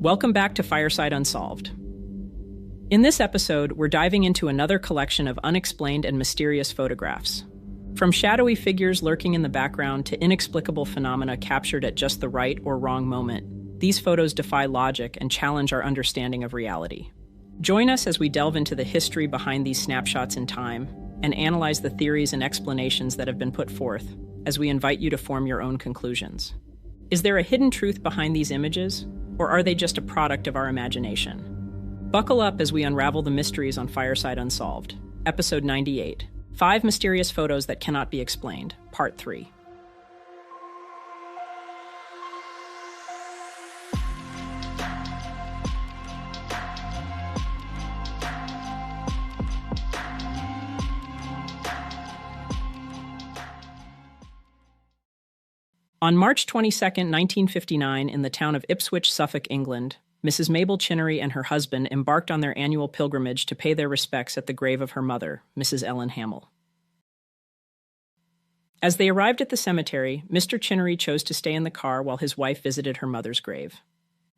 Welcome back to Fireside Unsolved. In this episode, we're diving into another collection of unexplained and mysterious photographs. From shadowy figures lurking in the background to inexplicable phenomena captured at just the right or wrong moment, these photos defy logic and challenge our understanding of reality. Join us as we delve into the history behind these snapshots in time and analyze the theories and explanations that have been put forth as we invite you to form your own conclusions. Is there a hidden truth behind these images, or are they just a product of our imagination? Buckle up as we unravel the mysteries on Fireside Unsolved, Episode 98, 5 Mysterious Photos That Cannot Be Explained, Part 3. On March 22, 1959, in the town of Ipswich, Suffolk, England, Mrs. Mabel Chinnery and her husband embarked on their annual pilgrimage to pay their respects at the grave of her mother, Mrs. Ellen Hamill. As they arrived at the cemetery, Mr. Chinnery chose to stay in the car while his wife visited her mother's grave.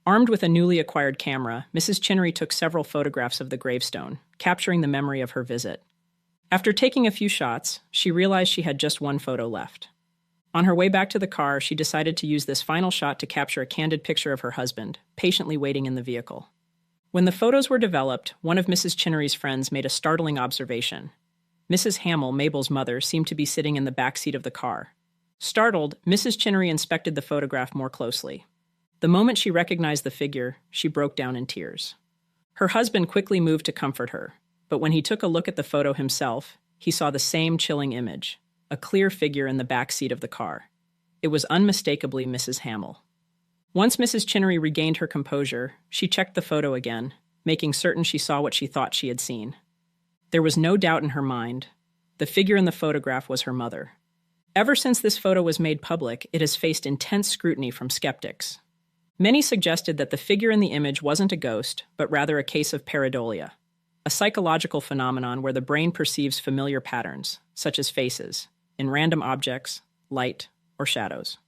Armed with a newly acquired camera, Mrs. Chinnery took several photographs of the gravestone, capturing the memory of her visit. After taking a few shots, she realized she had just one photo left. On her way back to the car, she decided to use this final shot to capture a candid picture of her husband, patiently waiting in the vehicle. When the photos were developed, one of Mrs. Chinnery's friends made a startling observation. Mrs. Hamill, Mabel's mother, seemed to be sitting in the back seat of the car. Startled, Mrs. Chinnery inspected the photograph more closely. The moment she recognized the figure, she broke down in tears. Her husband quickly moved to comfort her, but when he took a look at the photo himself, he saw the same chilling image. A clear figure in the back seat of the car. It was unmistakably Mrs. Hamill. Once Mrs. Chinnery regained her composure, she checked the photo again, making certain she saw what she thought she had seen. There was no doubt in her mind. The figure in the photograph was her mother. Ever since this photo was made public, it has faced intense scrutiny from skeptics. Many suggested that the figure in the image wasn't a ghost, but rather a case of pareidolia, a psychological phenomenon where the brain perceives familiar patterns, such as faces, in random objects, light, or shadows.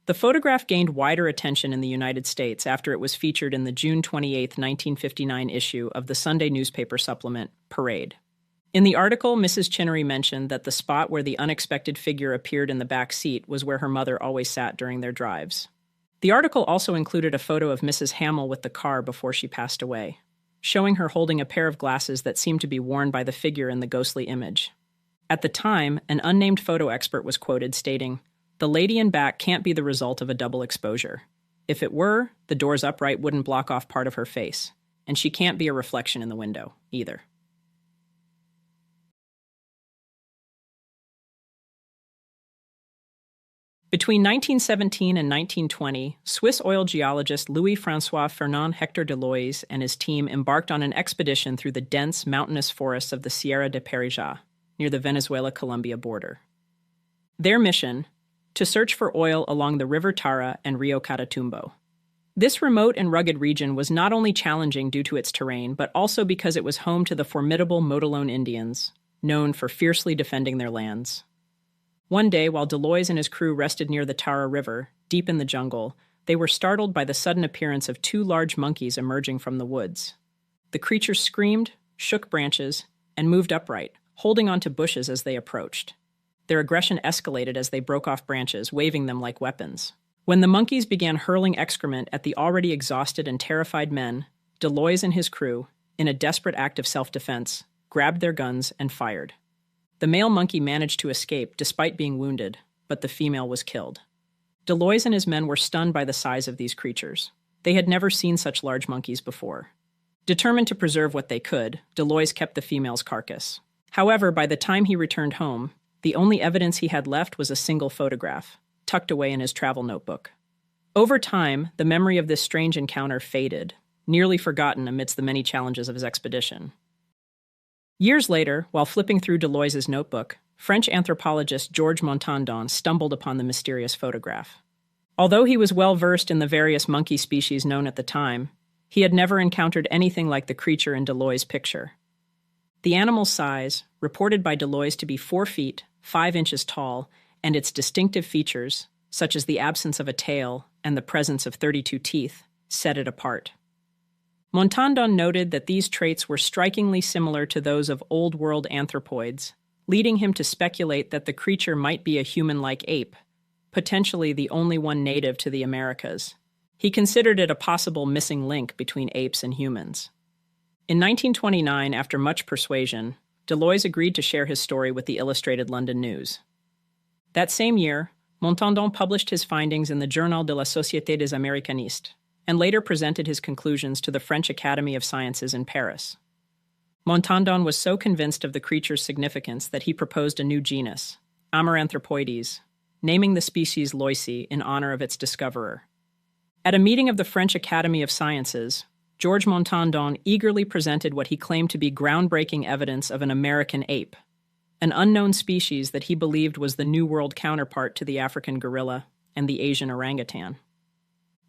The photograph gained wider attention in the United States after it was featured in the June 28, 1959 issue of the Sunday newspaper supplement, Parade. In the article, Mrs. Chinnery mentioned that the spot where the unexpected figure appeared in the back seat was where her mother always sat during their drives. The article also included a photo of Mrs. Hamill with the car before she passed away, showing her holding a pair of glasses that seemed to be worn by the figure in the ghostly image. At the time, an unnamed photo expert was quoted stating, "The lady in back can't be the result of a double exposure. If it were, the door's upright wouldn't block off part of her face, and she can't be a reflection in the window, either." Between 1917 and 1920, Swiss oil geologist Louis-François Fernand Hector Deloise and his team embarked on an expedition through the dense, mountainous forests of the Sierra de Perijá, near the Venezuela-Colombia border. Their mission, to search for oil along the River Tara and Rio Catatumbo. This remote and rugged region was not only challenging due to its terrain, but also because it was home to the formidable Motilone Indians, known for fiercely defending their lands. One day, while Deloise and his crew rested near the Tara River, deep in the jungle, they were startled by the sudden appearance of 2 large monkeys emerging from the woods. The creatures screamed, shook branches, and moved upright, holding onto bushes as they approached. Their aggression escalated as they broke off branches, waving them like weapons. When the monkeys began hurling excrement at the already exhausted and terrified men, Deloise and his crew, in a desperate act of self-defense, grabbed their guns and fired. The male monkey managed to escape despite being wounded, but the female was killed. Deloise and his men were stunned by the size of these creatures. They had never seen such large monkeys before. Determined to preserve what they could, Deloise kept the female's carcass. However, by the time he returned home, the only evidence he had left was a single photograph, tucked away in his travel notebook. Over time, the memory of this strange encounter faded, nearly forgotten amidst the many challenges of his expedition. Years later, while flipping through Deloise's notebook, French anthropologist Georges Montandon stumbled upon the mysterious photograph. Although he was well versed in the various monkey species known at the time, he had never encountered anything like the creature in Deloise's picture. The animal's size, reported by Deloise to be 4 feet, 5 inches tall, and its distinctive features, such as the absence of a tail and the presence of 32 teeth, set it apart. Montandon noted that these traits were strikingly similar to those of Old World anthropoids, leading him to speculate that the creature might be a human-like ape, potentially the only one native to the Americas. He considered it a possible missing link between apes and humans. In 1929, after much persuasion, Deloys agreed to share his story with the Illustrated London News. That same year, Montandon published his findings in the Journal de la Société des Americanistes, and later presented his conclusions to the French Academy of Sciences in Paris. Montandon was so convinced of the creature's significance that he proposed a new genus, Amaranthropoides, naming the species Loicy in honor of its discoverer. At a meeting of the French Academy of Sciences, Georges Montandon eagerly presented what he claimed to be groundbreaking evidence of an American ape, an unknown species that he believed was the New World counterpart to the African gorilla and the Asian orangutan.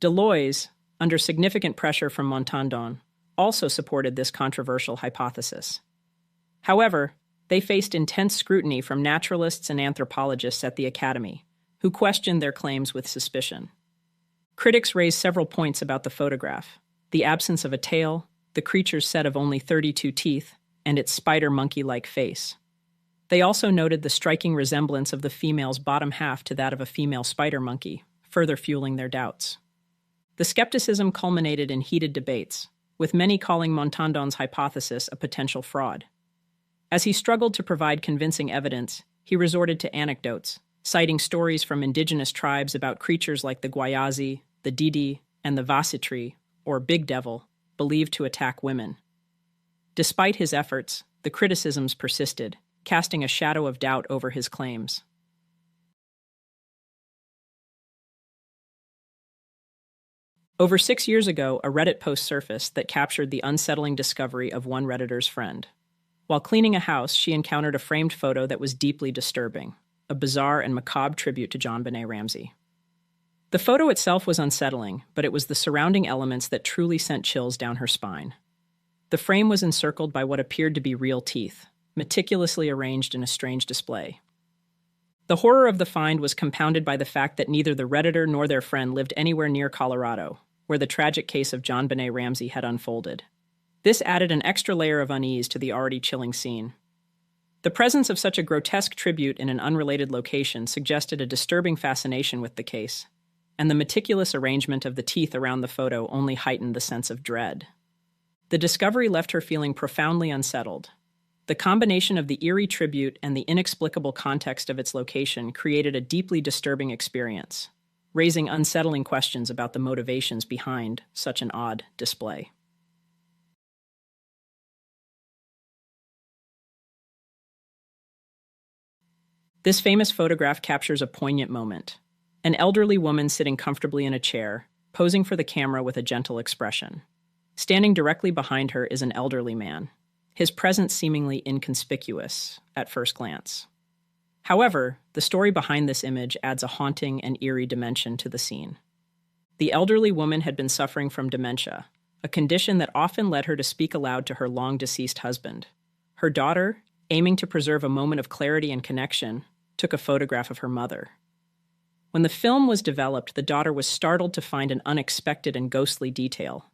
Deloys, under significant pressure from Montandon, also supported this controversial hypothesis. However, they faced intense scrutiny from naturalists and anthropologists at the Academy, who questioned their claims with suspicion. Critics raised several points about the photograph: the absence of a tail, the creature's set of only 32 teeth, and its spider-monkey-like face. They also noted the striking resemblance of the female's bottom half to that of a female spider monkey, further fueling their doubts. The skepticism culminated in heated debates, with many calling Montandon's hypothesis a potential fraud. As he struggled to provide convincing evidence, he resorted to anecdotes, citing stories from indigenous tribes about creatures like the Guayazi, the Didi, and the Vasitri, or Big Devil, believed to attack women. Despite his efforts, the criticisms persisted, casting a shadow of doubt over his claims. Over 6 years ago, a Reddit post surfaced that captured the unsettling discovery of one Redditor's friend. While cleaning a house, she encountered a framed photo that was deeply disturbing, a bizarre and macabre tribute to JonBenet Ramsey. The photo itself was unsettling, but it was the surrounding elements that truly sent chills down her spine. The frame was encircled by what appeared to be real teeth, meticulously arranged in a strange display. The horror of the find was compounded by the fact that neither the Redditor nor their friend lived anywhere near Colorado, where the tragic case of JonBenet Ramsey had unfolded. This added an extra layer of unease to the already chilling scene. The presence of such a grotesque tribute in an unrelated location suggested a disturbing fascination with the case, and the meticulous arrangement of the teeth around the photo only heightened the sense of dread. The discovery left her feeling profoundly unsettled. The combination of the eerie tribute and the inexplicable context of its location created a deeply disturbing experience, raising unsettling questions about the motivations behind such an odd display. This famous photograph captures a poignant moment. An elderly woman sitting comfortably in a chair, posing for the camera with a gentle expression. Standing directly behind her is an elderly man, his presence seemingly inconspicuous at first glance. However, the story behind this image adds a haunting and eerie dimension to the scene. The elderly woman had been suffering from dementia, a condition that often led her to speak aloud to her long-deceased husband. Her daughter, aiming to preserve a moment of clarity and connection, took a photograph of her mother. When the film was developed, the daughter was startled to find an unexpected and ghostly detail: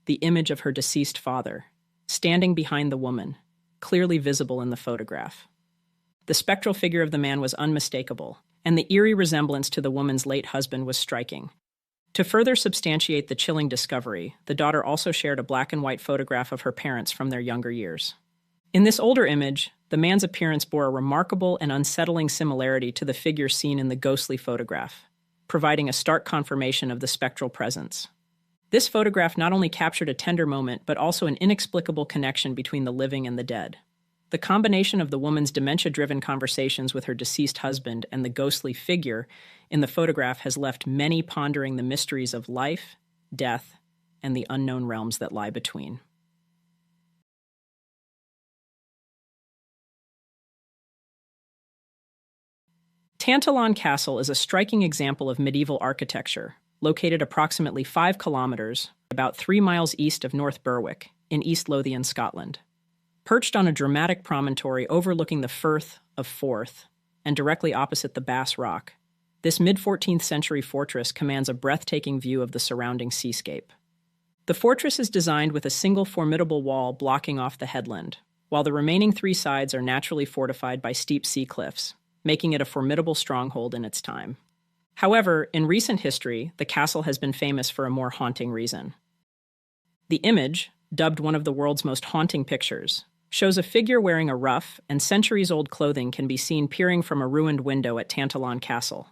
the image of her deceased father, standing behind the woman, clearly visible in the photograph. The spectral figure of the man was unmistakable, and the eerie resemblance to the woman's late husband was striking. To further substantiate the chilling discovery, the daughter also shared a black and white photograph of her parents from their younger years. In this older image, the man's appearance bore a remarkable and unsettling similarity to the figure seen in the ghostly photograph, providing a stark confirmation of the spectral presence. This photograph not only captured a tender moment, but also an inexplicable connection between the living and the dead. The combination of the woman's dementia-driven conversations with her deceased husband and the ghostly figure in the photograph has left many pondering the mysteries of life, death, and the unknown realms that lie between. Tantallon Castle is a striking example of medieval architecture, located approximately 5 kilometers, about 3 miles east of North Berwick, in East Lothian, Scotland. Perched on a dramatic promontory overlooking the Firth of Forth and directly opposite the Bass Rock, this mid-14th century fortress commands a breathtaking view of the surrounding seascape. The fortress is designed with a single formidable wall blocking off the headland, while the remaining three sides are naturally fortified by steep sea cliffs, making it a formidable stronghold in its time. However, in recent history, the castle has been famous for a more haunting reason. The image, dubbed one of the world's most haunting pictures, shows a figure wearing a rough and centuries-old clothing can be seen peering from a ruined window at Tantallon Castle.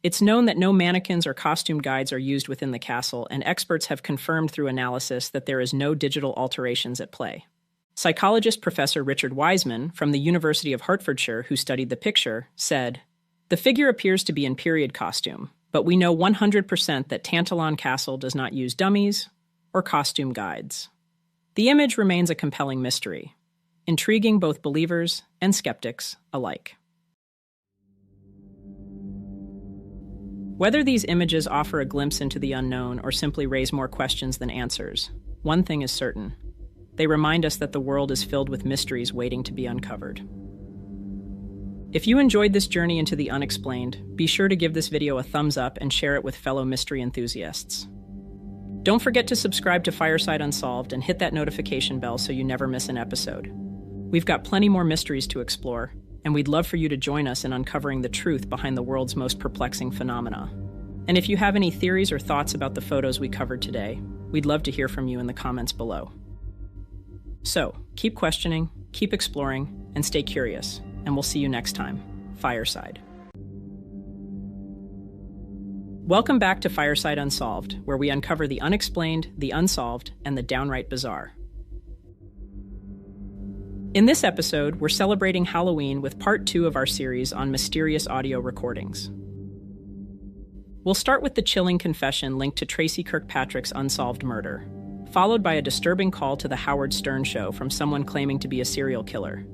It's known that no mannequins or costume guides are used within the castle, and experts have confirmed through analysis that there is no digital alterations at play. Psychologist Professor Richard Wiseman from the University of Hertfordshire, who studied the picture, said, "The figure appears to be in period costume, but we know 100% that Tantallon Castle does not use dummies or costume guides." The image remains a compelling mystery, intriguing both believers and skeptics alike. Whether these images offer a glimpse into the unknown or simply raise more questions than answers, one thing is certain. They remind us that the world is filled with mysteries waiting to be uncovered. If you enjoyed this journey into the unexplained, be sure to give this video a thumbs up and share it with fellow mystery enthusiasts. Don't forget to subscribe to Fireside Unsolved and hit that notification bell so you never miss an episode. We've got plenty more mysteries to explore, and we'd love for you to join us in uncovering the truth behind the world's most perplexing phenomena. And if you have any theories or thoughts about the photos we covered today, we'd love to hear from you in the comments below. So, keep questioning, keep exploring, and stay curious, and we'll see you next time. Fireside. Welcome back to Fireside Unsolved, where we uncover the unexplained, the unsolved, and the downright bizarre. In this episode, we're celebrating Halloween with part 2 of our series on mysterious audio recordings. We'll start with the chilling confession linked to Tracy Kirkpatrick's unsolved murder, followed by a disturbing call to the Howard Stern show from someone claiming to be a serial killer.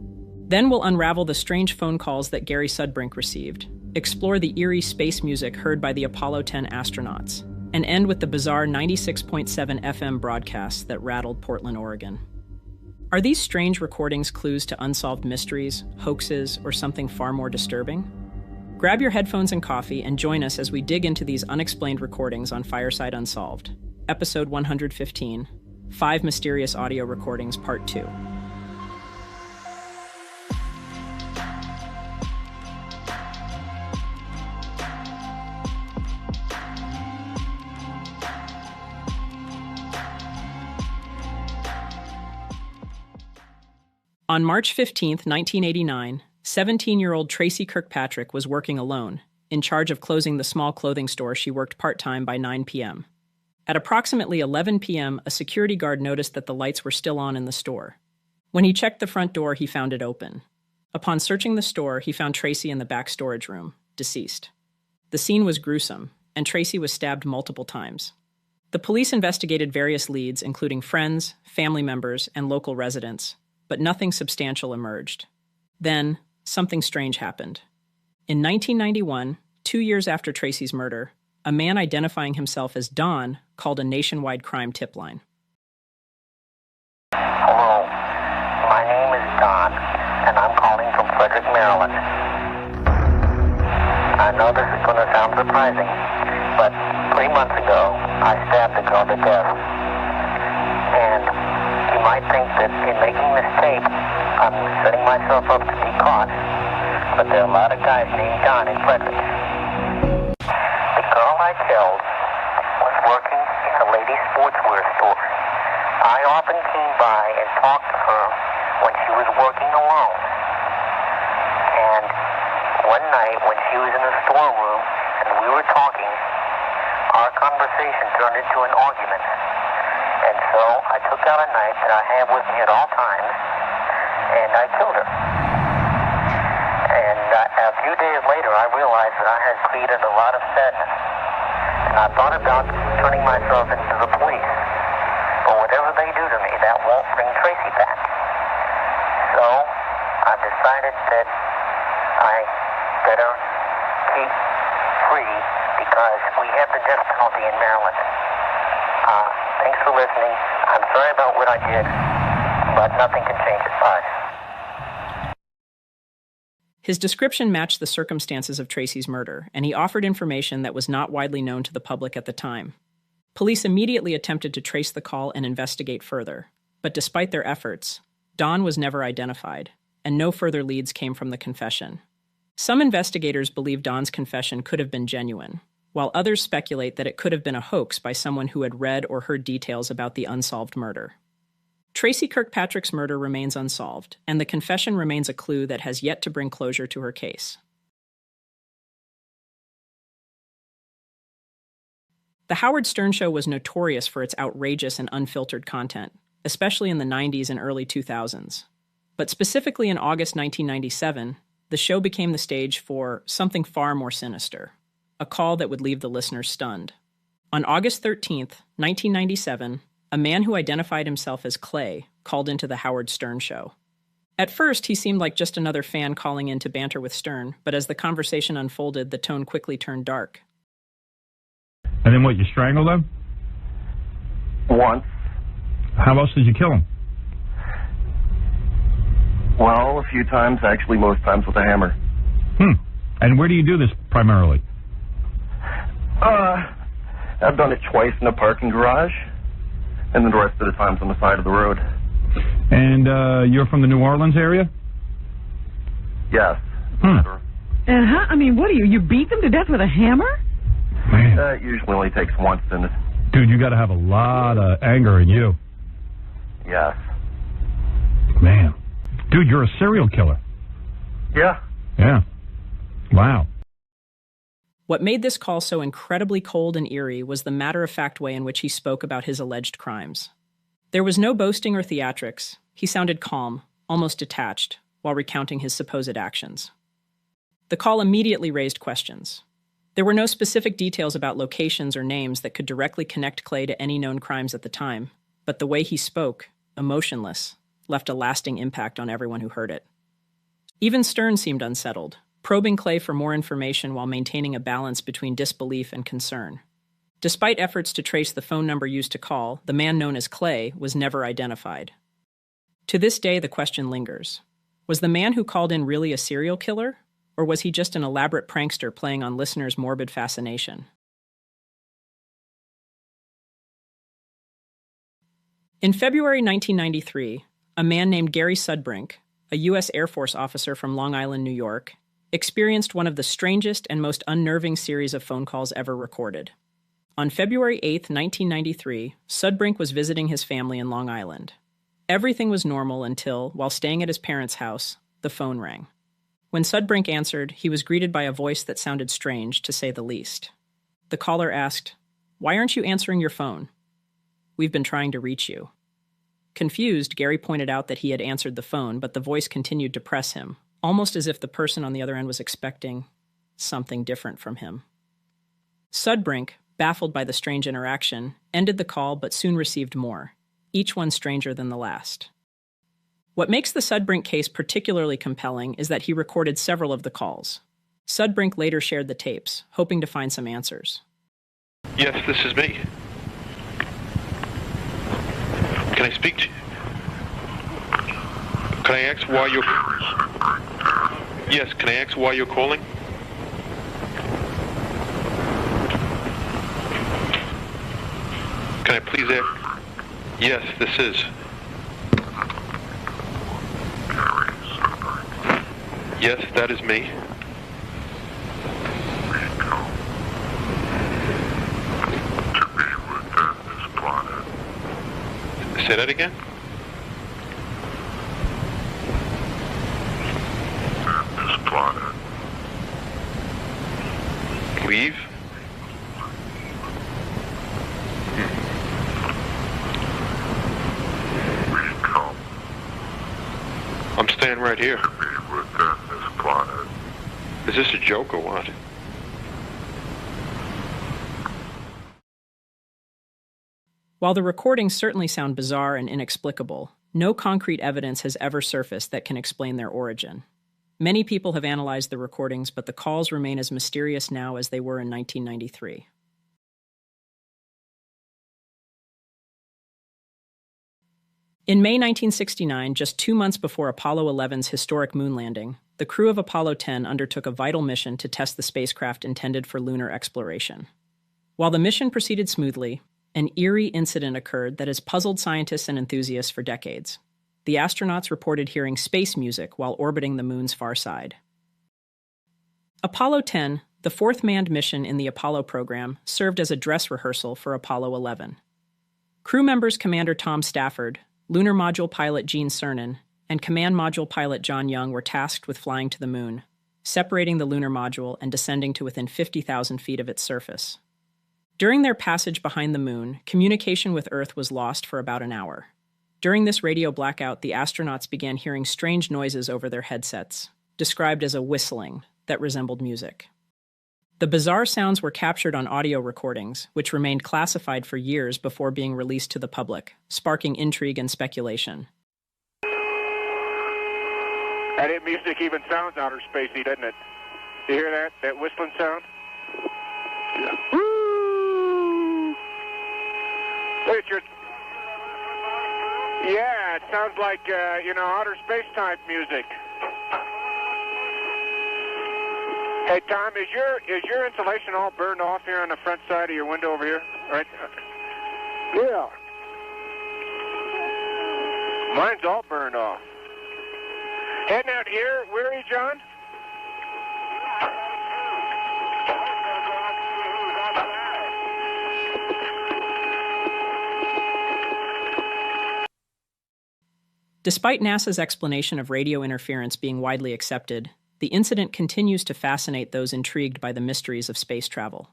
Then we'll unravel the strange phone calls that Gary Sudbrink received, explore the eerie space music heard by the Apollo 10 astronauts, and end with the bizarre 96.7 FM broadcast that rattled Portland, Oregon. Are these strange recordings clues to unsolved mysteries, hoaxes, or something far more disturbing? Grab your headphones and coffee and join us as we dig into these unexplained recordings on Fireside Unsolved, Episode 115, 5 Mysterious Audio Recordings, Part 2. On March 15, 1989, 17-year-old Tracy Kirkpatrick was working alone, in charge of closing the small clothing store she worked part-time by 9 p.m. At approximately 11 p.m., a security guard noticed that the lights were still on in the store. When he checked the front door, he found it open. Upon searching the store, he found Tracy in the back storage room, deceased. The scene was gruesome, and Tracy was stabbed multiple times. The police investigated various leads, including friends, family members, and local residents, but nothing substantial emerged. Then, something strange happened. In 1991, 2 years after Tracy's murder, a man identifying himself as Don called a nationwide crime tip line. Hello, my name is Don, and I'm calling from Frederick, Maryland. I know this is going to sound surprising, but 3 months ago, I stabbed a girl to death. And you might think that in making this tape, I'm setting myself up to be caught, but there are a lot of guys named Don in Frederick. The girl I killed was working in a ladies' sportswear store. I often came by and talked to her when she was working alone. And one night when she was in the storeroom and we were talking, our conversation turned into an argument. And so I took out a knife that I have with me at all times, and I killed her. And a few days later, I realized that I had created a lot of sadness. And I thought about turning myself into the police. But whatever they do to me, that won't bring Tracy back. So I've decided that I better keep free because we have the death penalty in Maryland. Thanks for listening. I'm sorry about what I did, but nothing can change it. Bye. His description matched the circumstances of Tracy's murder, and he offered information that was not widely known to the public at the time. Police immediately attempted to trace the call and investigate further, but despite their efforts, Don was never identified, and no further leads came from the confession. Some investigators believe Don's confession could have been genuine, while others speculate that it could have been a hoax by someone who had read or heard details about the unsolved murder. Tracy Kirkpatrick's murder remains unsolved, and the confession remains a clue that has yet to bring closure to her case. The Howard Stern Show was notorious for its outrageous and unfiltered content, especially in the 90s and early 2000s. But specifically in August 1997, the show became the stage for something far more sinister, a call that would leave the listeners stunned. On August 13th, 1997, a man who identified himself as Clay called into the Howard Stern Show. At first, he seemed like just another fan calling in to banter with Stern, but as the conversation unfolded, the tone quickly turned dark. And then what, you strangled him? Once. How else did you kill him? Well, a few times, actually most times with a hammer. And where do you do this primarily? I've done it twice in a parking garage, and then the rest of the times on the side of the road. And you're from the New Orleans area? Yes. And what are you beat them to death with a hammer? Man. It usually only takes once, and Dude, you got to have a lot of anger in you. yes. Man. Dude, you're a serial killer. Yeah. Yeah. Wow. What made this call so incredibly cold and eerie was the matter-of-fact way in which he spoke about his alleged crimes. There was no boasting or theatrics. He sounded calm, almost detached, while recounting his supposed actions. The call immediately raised questions. There were no specific details about locations or names that could directly connect Clay to any known crimes at the time, but the way he spoke, emotionless, left a lasting impact on everyone who heard it. Even Stern seemed unsettled, probing Clay for more information while maintaining a balance between disbelief and concern. Despite efforts to trace the phone number used to call, the man known as Clay was never identified. To this day, the question lingers. Was the man who called in really a serial killer? Or was he just an elaborate prankster playing on listeners' morbid fascination? In February 1993, a man named Gary Sudbrink, a U.S. Air Force officer from Long Island, New York, experienced one of the strangest and most unnerving series of phone calls ever recorded. On February 8, 1993, Sudbrink was visiting his family in Long Island. Everything was normal until, while staying at his parents' house, the phone rang. When Sudbrink answered, he was greeted by a voice that sounded strange, to say the least. The caller asked, "Why aren't you answering your phone? We've been trying to reach you." Confused, Gary pointed out that he had answered the phone, but the voice continued to press him, almost as if the person on the other end was expecting something different from him. Sudbrink, baffled by the strange interaction, ended the call but soon received more, each one stranger than the last. What makes the Sudbrink case particularly compelling is that he recorded several of the calls. Sudbrink later shared the tapes, hoping to find some answers. Yes, this is me. Can I speak to you? Can I ask why you're... Yes, can I ask why you're calling? Can I please ask... Yes, this is... Yes, that is me. Say that again? This planet. Leave? We come. I'm staying right here. To be within this planet. Is this a joke or what? While the recordings certainly sound bizarre and inexplicable, no concrete evidence has ever surfaced that can explain their origin. Many people have analyzed the recordings, but the calls remain as mysterious now as they were in 1993. In May 1969, just 2 months before Apollo 11's historic moon landing, the crew of Apollo 10 undertook a vital mission to test the spacecraft intended for lunar exploration. While the mission proceeded smoothly, an eerie incident occurred that has puzzled scientists and enthusiasts for decades. The astronauts reported hearing space music while orbiting the moon's far side. Apollo 10, the fourth manned mission in the Apollo program, served as a dress rehearsal for Apollo 11. Crew members Commander Tom Stafford, Lunar Module pilot Gene Cernan, and Command Module pilot John Young were tasked with flying to the moon, separating the lunar module and descending to within 50,000 feet of its surface. During their passage behind the moon, communication with Earth was lost for about an hour. During this radio blackout, the astronauts began hearing strange noises over their headsets, described as a whistling that resembled music. The bizarre sounds were captured on audio recordings, which remained classified for years before being released to the public, sparking intrigue and speculation. That music even sounds outer spacey, doesn't it? You hear that? That whistling sound? Yeah. Woo! Look at your... Yeah, it sounds like, outer space type music. Hey, Tom, is your insulation all burned off here on the front side of your window over here? Right? Yeah. Mine's all burned off. Heading out here, where are you, John? Despite NASA's explanation of radio interference being widely accepted, the incident continues to fascinate those intrigued by the mysteries of space travel.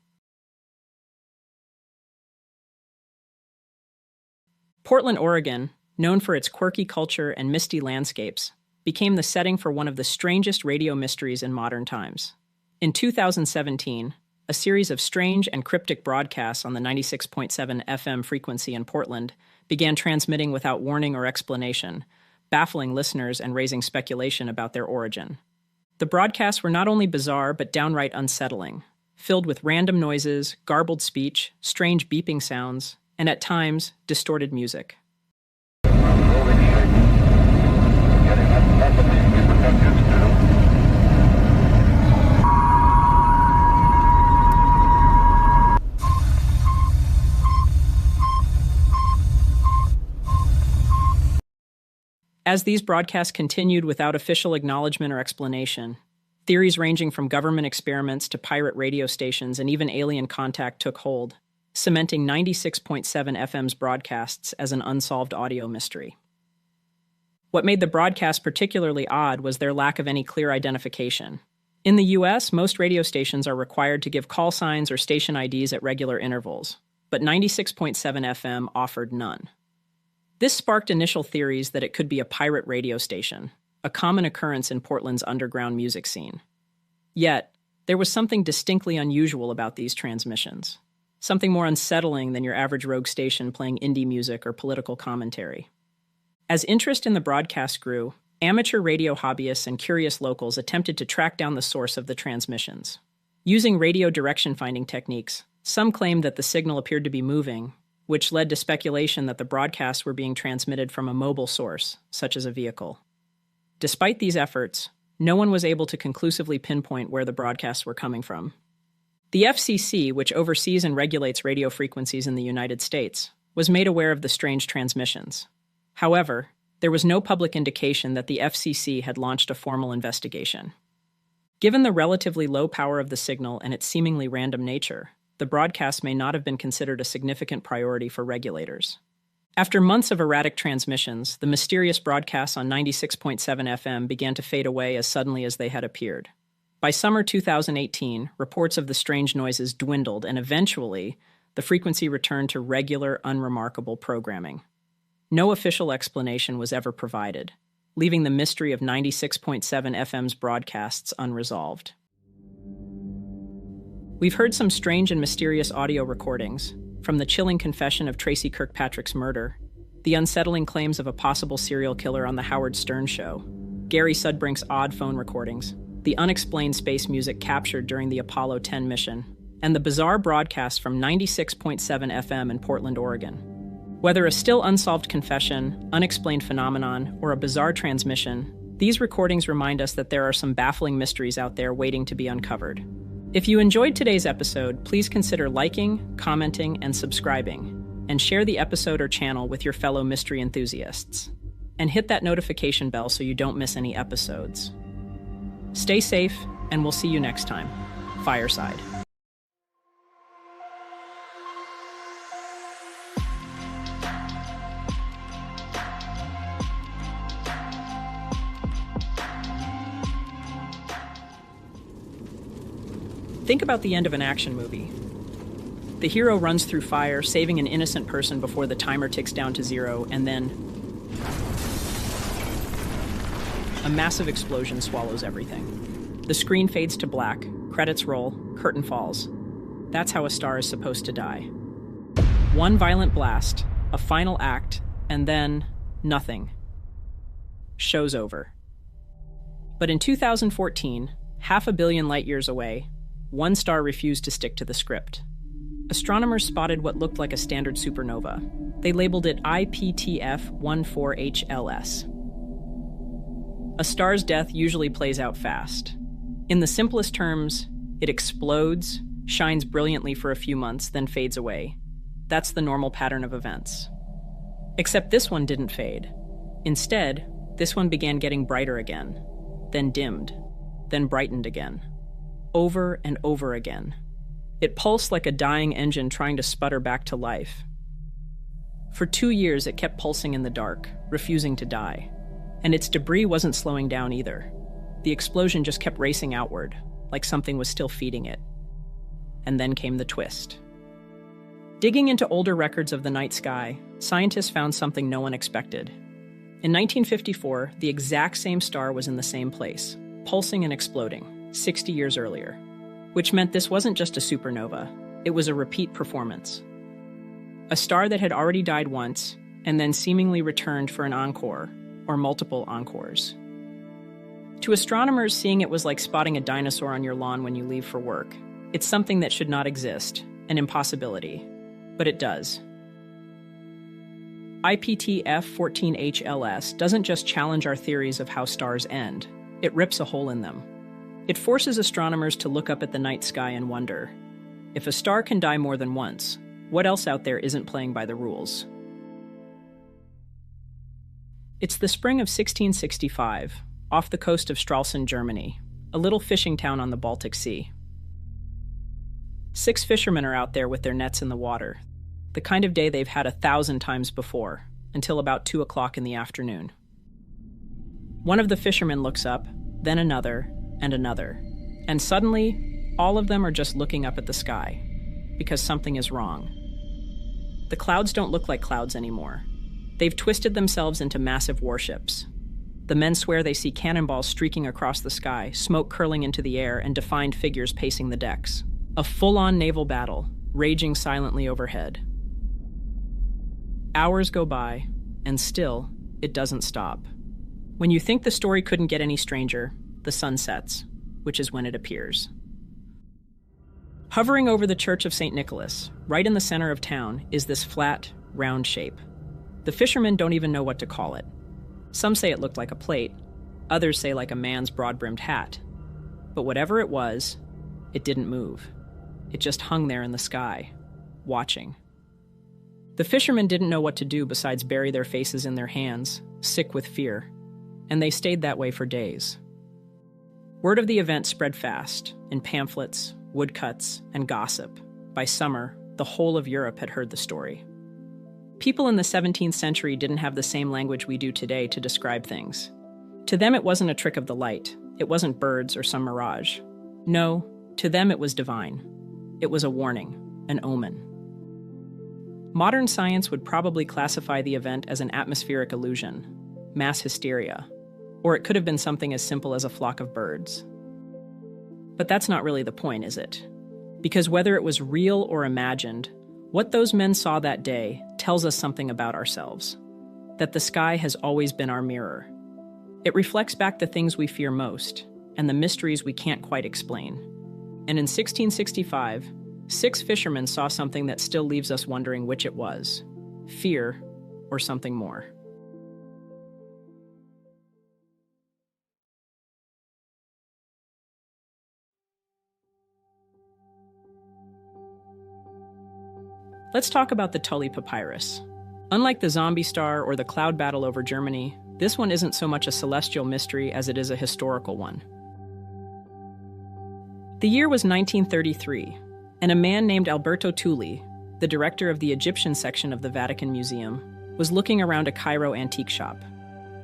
Portland, Oregon, known for its quirky culture and misty landscapes, became the setting for one of the strangest radio mysteries in modern times. In 2017, a series of strange and cryptic broadcasts on the 96.7 FM frequency in Portland began transmitting without warning or explanation, baffling listeners and raising speculation about their origin. The broadcasts were not only bizarre but downright unsettling, filled with random noises, garbled speech, strange beeping sounds, and at times, distorted music. As these broadcasts continued without official acknowledgement or explanation, theories ranging from government experiments to pirate radio stations and even alien contact took hold, cementing 96.7 FM's broadcasts as an unsolved audio mystery. What made the broadcast particularly odd was their lack of any clear identification. In the U.S., most radio stations are required to give call signs or station IDs at regular intervals, but 96.7 FM offered none. This sparked initial theories that it could be a pirate radio station, a common occurrence in Portland's underground music scene. Yet, there was something distinctly unusual about these transmissions, something more unsettling than your average rogue station playing indie music or political commentary. As interest in the broadcast grew, amateur radio hobbyists and curious locals attempted to track down the source of the transmissions. Using radio direction-finding techniques, some claimed that the signal appeared to be moving, which led to speculation that the broadcasts were being transmitted from a mobile source, such as a vehicle. Despite these efforts, no one was able to conclusively pinpoint where the broadcasts were coming from. The FCC, which oversees and regulates radio frequencies in the United States, was made aware of the strange transmissions. However, there was no public indication that the FCC had launched a formal investigation. Given the relatively low power of the signal and its seemingly random nature, the broadcast may not have been considered a significant priority for regulators. After months of erratic transmissions, the mysterious broadcasts on 96.7 FM began to fade away as suddenly as they had appeared. By summer 2018, reports of the strange noises dwindled, and eventually, the frequency returned to regular, unremarkable programming. No official explanation was ever provided, leaving the mystery of 96.7 FM's broadcasts unresolved. We've heard some strange and mysterious audio recordings, from the chilling confession of Tracy Kirkpatrick's murder, the unsettling claims of a possible serial killer on The Howard Stern Show, Gary Sudbrink's odd phone recordings, the unexplained space music captured during the Apollo 10 mission, and the bizarre broadcast from 96.7 FM in Portland, Oregon. Whether a still unsolved confession, unexplained phenomenon, or a bizarre transmission, these recordings remind us that there are some baffling mysteries out there waiting to be uncovered. If you enjoyed today's episode, please consider liking, commenting, and subscribing. and share the episode or channel with your fellow mystery enthusiasts. And hit that notification bell so you don't miss any episodes. Stay safe, and we'll see you next time. Fireside. Think about the end of an action movie. The hero runs through fire, saving an innocent person before the timer ticks down to 0, and then a massive explosion swallows everything. The screen fades to black, credits roll, curtain falls. That's how a star is supposed to die. One violent blast, a final act, and then nothing. Show's over. But in 2014, 500 million light years away, one star refused to stick to the script. Astronomers spotted what looked like a standard supernova. They labeled it IPTF-14HLS. A star's death usually plays out fast. In the simplest terms, it explodes, shines brilliantly for a few months, then fades away. That's the normal pattern of events. Except this one didn't fade. Instead, this one began getting brighter again, then dimmed, then brightened again. Over and over again. It pulsed like a dying engine trying to sputter back to life. For 2 years, it kept pulsing in the dark, refusing to die. And its debris wasn't slowing down either. The explosion just kept racing outward, like something was still feeding it. And then came the twist. Digging into older records of the night sky, scientists found something no one expected. In 1954, the exact same star was in the same place, pulsing and exploding. 60 years earlier, which meant this wasn't just a supernova, it was a repeat performance. A star that had already died once and then seemingly returned for an encore, or multiple encores. To astronomers, seeing it was like spotting a dinosaur on your lawn when you leave for work. It's something that should not exist, an impossibility, but it does. IPTF-14HLS doesn't just challenge our theories of how stars end, it rips a hole in them. It forces astronomers to look up at the night sky and wonder, if a star can die more than once, what else out there isn't playing by the rules? It's the spring of 1665, off the coast of Stralsund, Germany, a little fishing town on the Baltic Sea. 6 fishermen are out there with their nets in the water, the kind of day they've had 1,000 times before, until about 2 o'clock in the afternoon. One of the fishermen looks up, then another, and another. And suddenly, all of them are just looking up at the sky, because something is wrong. The clouds don't look like clouds anymore. They've twisted themselves into massive warships. The men swear they see cannonballs streaking across the sky, smoke curling into the air, and defined figures pacing the decks. A full-on naval battle, raging silently overhead. Hours go by, and still, it doesn't stop. When you think the story couldn't get any stranger, the sun sets, which is when it appears. Hovering over the Church of St. Nicholas, right in the center of town, is this flat, round shape. The fishermen don't even know what to call it. Some say it looked like a plate, others say like a man's broad-brimmed hat. But whatever it was, it didn't move. It just hung there in the sky, watching. The fishermen didn't know what to do besides bury their faces in their hands, sick with fear, and they stayed that way for days. Word of the event spread fast, in pamphlets, woodcuts, and gossip. By summer, the whole of Europe had heard the story. People in the 17th century didn't have the same language we do today to describe things. To them, it wasn't a trick of the light. It wasn't birds or some mirage. No, to them it was divine. It was a warning, an omen. Modern science would probably classify the event as an atmospheric illusion, mass hysteria, or it could have been something as simple as a flock of birds. But that's not really the point, is it? Because whether it was real or imagined, what those men saw that day tells us something about ourselves. That the sky has always been our mirror. It reflects back the things we fear most, and the mysteries we can't quite explain. And in 1665, 6 fishermen saw something that still leaves us wondering which it was. Fear or something more. Let's talk about the Tully Papyrus. Unlike the zombie star or the cloud battle over Germany, this one isn't so much a celestial mystery as it is a historical one. The year was 1933, and a man named Alberto Tulli, the director of the Egyptian section of the Vatican Museum, was looking around a Cairo antique shop.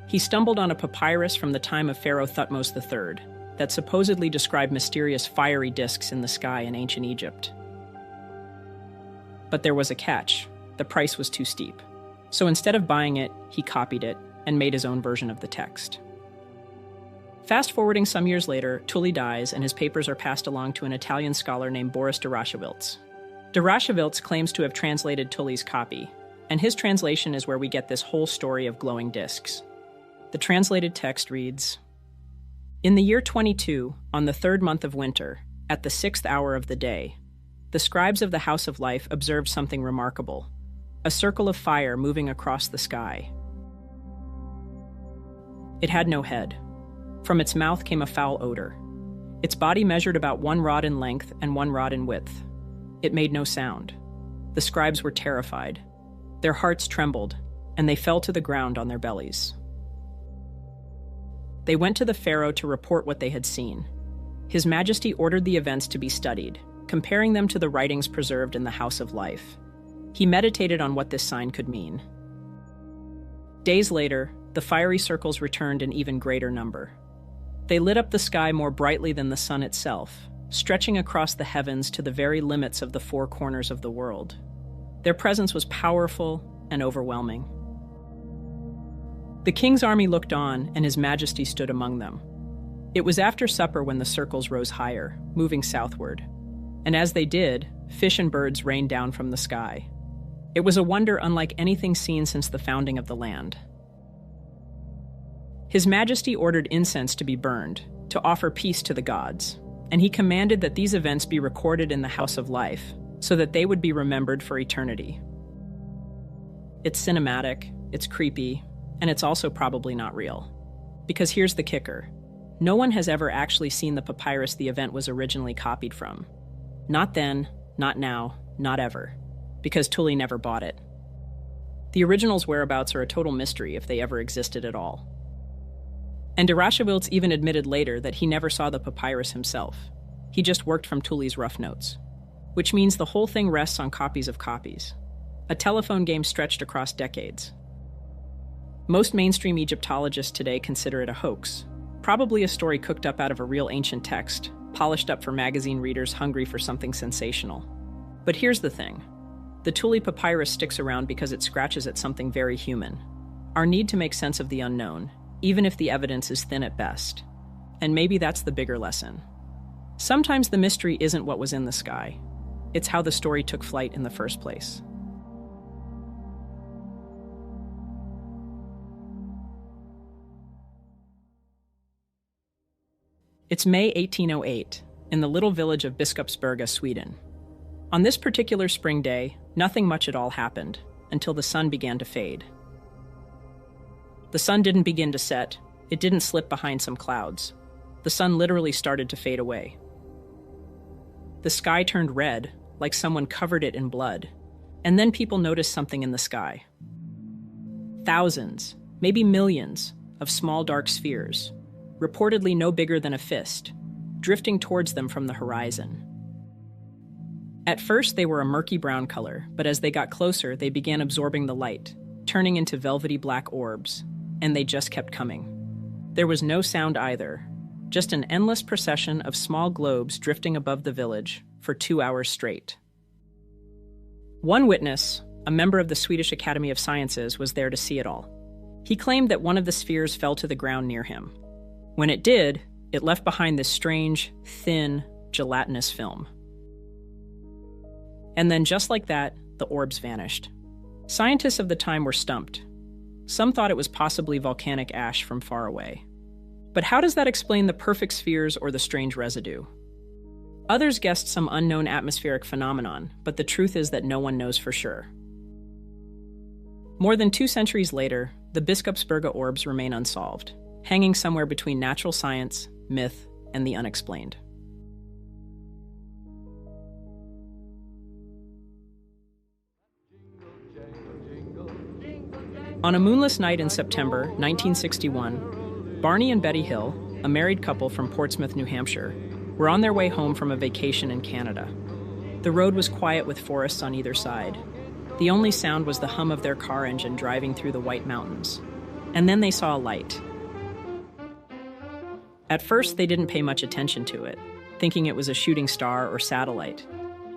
He stumbled on a papyrus from the time of Pharaoh Thutmose III that supposedly described mysterious fiery discs in the sky in ancient Egypt. But there was a catch. The price was too steep. So instead of buying it, he copied it and made his own version of the text. Fast-forwarding some years later, Tully dies and his papers are passed along to an Italian scholar named Boris de Raschewilz. De Raschewilz claims to have translated Tully's copy, and his translation is where we get this whole story of glowing discs. The translated text reads, "In the year 22, on the 3rd month of winter, at the 6th hour of the day, the scribes of the House of Life observed something remarkable, a circle of fire moving across the sky. It had no head. From its mouth came a foul odor. Its body measured about 1 rod in length and 1 rod in width. It made no sound. The scribes were terrified. Their hearts trembled, and they fell to the ground on their bellies. They went to the Pharaoh to report what they had seen. His Majesty ordered the events to be studied, comparing them to the writings preserved in the House of Life. He meditated on what this sign could mean. Days later, the fiery circles returned in even greater number. They lit up the sky more brightly than the sun itself, stretching across the heavens to the very limits of the 4 corners of the world. Their presence was powerful and overwhelming. The king's army looked on, and his Majesty stood among them. It was after supper when the circles rose higher, moving southward. And as they did, fish and birds rained down from the sky. It was a wonder unlike anything seen since the founding of the land. His Majesty ordered incense to be burned, to offer peace to the gods, and he commanded that these events be recorded in the House of Life, so that they would be remembered for eternity. It's cinematic, it's creepy, and it's also probably not real. Because here's the kicker. No one has ever actually seen the papyrus the event was originally copied from. Not then, not now, not ever. Because Tully never bought it. The original's whereabouts are a total mystery if they ever existed at all. And de Raschewilz even admitted later that he never saw the papyrus himself. He just worked from Tully's rough notes. Which means the whole thing rests on copies of copies. A telephone game stretched across decades. Most mainstream Egyptologists today consider it a hoax, probably a story cooked up out of a real ancient text, polished up for magazine readers hungry for something sensational. But here's the thing. The Tully Papyrus sticks around because it scratches at something very human. Our need to make sense of the unknown, even if the evidence is thin at best. And maybe that's the bigger lesson. Sometimes the mystery isn't what was in the sky. It's how the story took flight in the first place. It's May 1808, in the little village of Biskopsberga, Sweden. On this particular spring day, nothing much at all happened, until the sun began to fade. The sun didn't begin to set, it didn't slip behind some clouds. The sun literally started to fade away. The sky turned red, like someone covered it in blood, and then people noticed something in the sky. Thousands, maybe millions, of small dark spheres, reportedly no bigger than a fist, drifting towards them from the horizon. At first, they were a murky brown color, but as they got closer, they began absorbing the light, turning into velvety black orbs, and they just kept coming. There was no sound either, just an endless procession of small globes drifting above the village for 2 hours straight. One witness, a member of the Swedish Academy of Sciences, was there to see it all. He claimed that one of the spheres fell to the ground near him. When it did, it left behind this strange, thin, gelatinous film. And then just like that, the orbs vanished. Scientists of the time were stumped. Some thought it was possibly volcanic ash from far away. But how does that explain the perfect spheres or the strange residue? Others guessed some unknown atmospheric phenomenon, but the truth is that no one knows for sure. More than 2 centuries later, the Biskopsberga orbs remain unsolved, hanging somewhere between natural science, myth, and the unexplained. On a moonless night in September 1961, Barney and Betty Hill, a married couple from Portsmouth, New Hampshire, were on their way home from a vacation in Canada. The road was quiet with forests on either side. The only sound was the hum of their car engine driving through the White Mountains. And then they saw a light. At first, they didn't pay much attention to it, thinking it was a shooting star or satellite.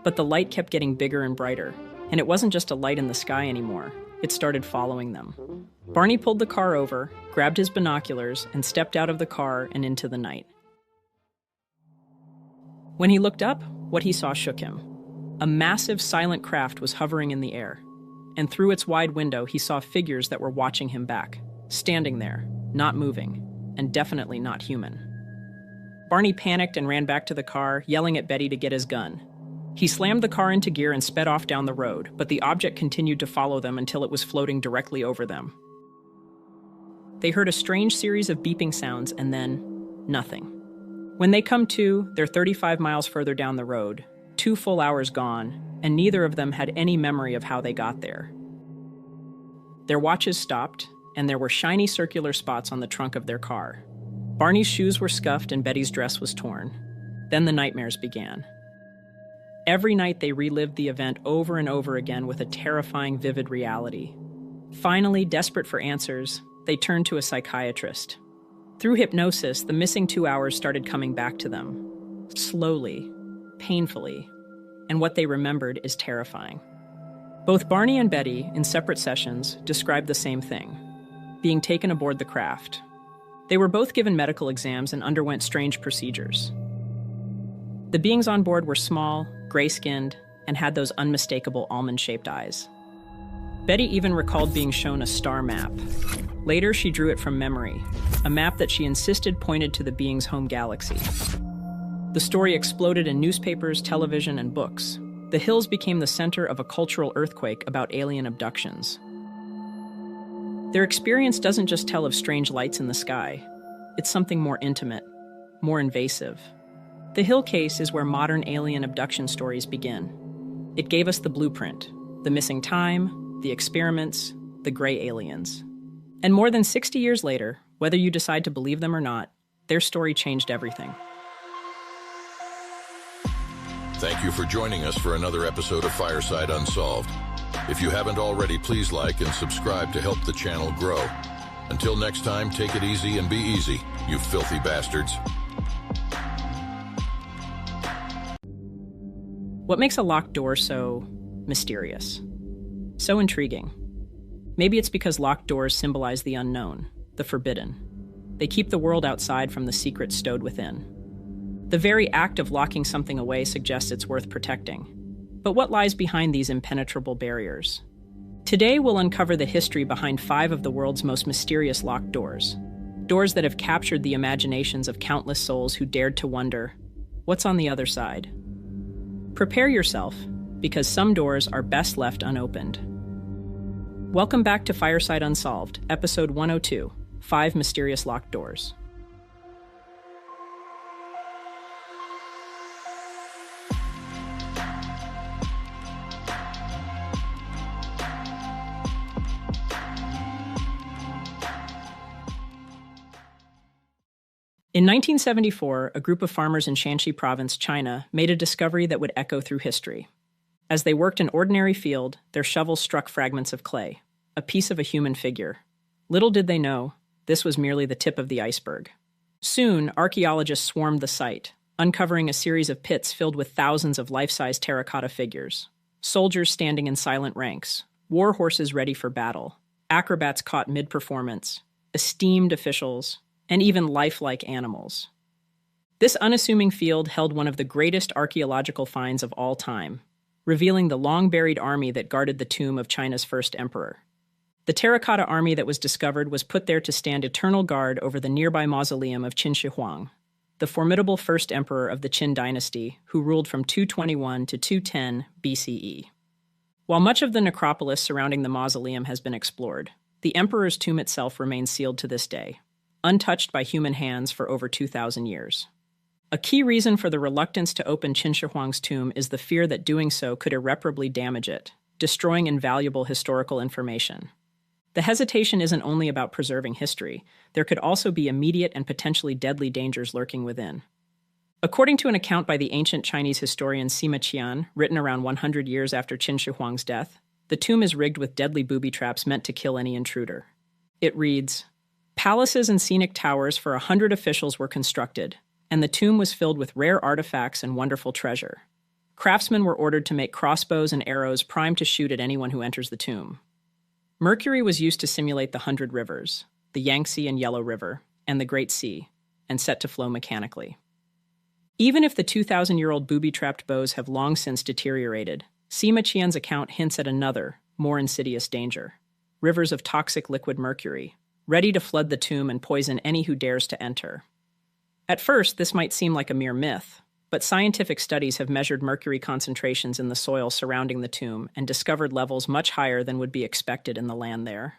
But the light kept getting bigger and brighter, and it wasn't just a light in the sky anymore. It started following them. Barney pulled the car over, grabbed his binoculars, and stepped out of the car and into the night. When he looked up, what he saw shook him. A massive, silent craft was hovering in the air, and through its wide window he saw figures that were watching him back, standing there, not moving, and definitely not human. Barney panicked and ran back to the car, yelling at Betty to get his gun. He slammed the car into gear and sped off down the road, but the object continued to follow them until it was floating directly over them. They heard a strange series of beeping sounds and then nothing. When they come to, they're 35 miles further down the road, 2 full hours gone, and neither of them had any memory of how they got there. Their watches stopped, and there were shiny circular spots on the trunk of their car. Barney's shoes were scuffed and Betty's dress was torn. Then the nightmares began. Every night they relived the event over and over again with a terrifying, vivid reality. Finally, desperate for answers, they turned to a psychiatrist. Through hypnosis, the missing 2 hours started coming back to them. Slowly, painfully, and what they remembered is terrifying. Both Barney and Betty, in separate sessions, described the same thing: being taken aboard the craft. They were both given medical exams and underwent strange procedures. The beings on board were small, gray-skinned, and had those unmistakable almond-shaped eyes. Betty even recalled being shown a star map. Later, she drew it from memory, a map that she insisted pointed to the being's home galaxy. The story exploded in newspapers, television, and books. The hills became the center of a cultural earthquake about alien abductions. Their experience doesn't just tell of strange lights in the sky. It's something more intimate, more invasive. The Hill case is where modern alien abduction stories begin. It gave us the blueprint, the missing time, the experiments, the gray aliens. And more than 60 years later, whether you decide to believe them or not, their story changed everything. Thank you for joining us for another episode of Fireside Unsolved. If you haven't already, please like and subscribe to help the channel grow. Until next time, take it easy and be easy, you filthy bastards. What makes a locked door so mysterious? So intriguing? Maybe it's because locked doors symbolize the unknown, the forbidden. They keep the world outside from the secrets stowed within. The very act of locking something away suggests it's worth protecting. But what lies behind these impenetrable barriers? Today, we'll uncover the history behind 5 of the world's most mysterious locked doors. Doors that have captured the imaginations of countless souls who dared to wonder, what's on the other side? Prepare yourself, because some doors are best left unopened. Welcome back to Fireside Unsolved, Episode 102, 5 Mysterious Locked Doors. In 1974, a group of farmers in Shanxi Province, China, made a discovery that would echo through history. As they worked an ordinary field, their shovels struck fragments of clay, a piece of a human figure. Little did they know, this was merely the tip of the iceberg. Soon, archaeologists swarmed the site, uncovering a series of pits filled with thousands of life-size terracotta figures. Soldiers standing in silent ranks, war horses ready for battle, acrobats caught mid-performance, esteemed officials, and even lifelike animals. This unassuming field held one of the greatest archaeological finds of all time, revealing the long-buried army that guarded the tomb of China's first emperor. The terracotta army that was discovered was put there to stand eternal guard over the nearby mausoleum of Qin Shi Huang, the formidable first emperor of the Qin dynasty, who ruled from 221 to 210 BCE. While much of the necropolis surrounding the mausoleum has been explored, the emperor's tomb itself remains sealed to this day, untouched by human hands for over 2,000 years. A key reason for the reluctance to open Qin Shi Huang's tomb is the fear that doing so could irreparably damage it, destroying invaluable historical information. The hesitation isn't only about preserving history. There could also be immediate and potentially deadly dangers lurking within. According to an account by the ancient Chinese historian Sima Qian, written around 100 years after Qin Shi Huang's death, the tomb is rigged with deadly booby traps meant to kill any intruder. It reads, "Palaces and scenic towers for 100 officials were constructed, and the tomb was filled with rare artifacts and wonderful treasure. Craftsmen were ordered to make crossbows and arrows primed to shoot at anyone who enters the tomb. Mercury was used to simulate the 100 rivers, the Yangtze and Yellow River, and the Great Sea, and set to flow mechanically." Even if the 2,000-year-old booby-trapped bows have long since deteriorated, Sima Qian's account hints at another, more insidious danger: rivers of toxic liquid mercury, ready to flood the tomb and poison any who dares to enter. At first, this might seem like a mere myth, but scientific studies have measured mercury concentrations in the soil surrounding the tomb and discovered levels much higher than would be expected in the land there.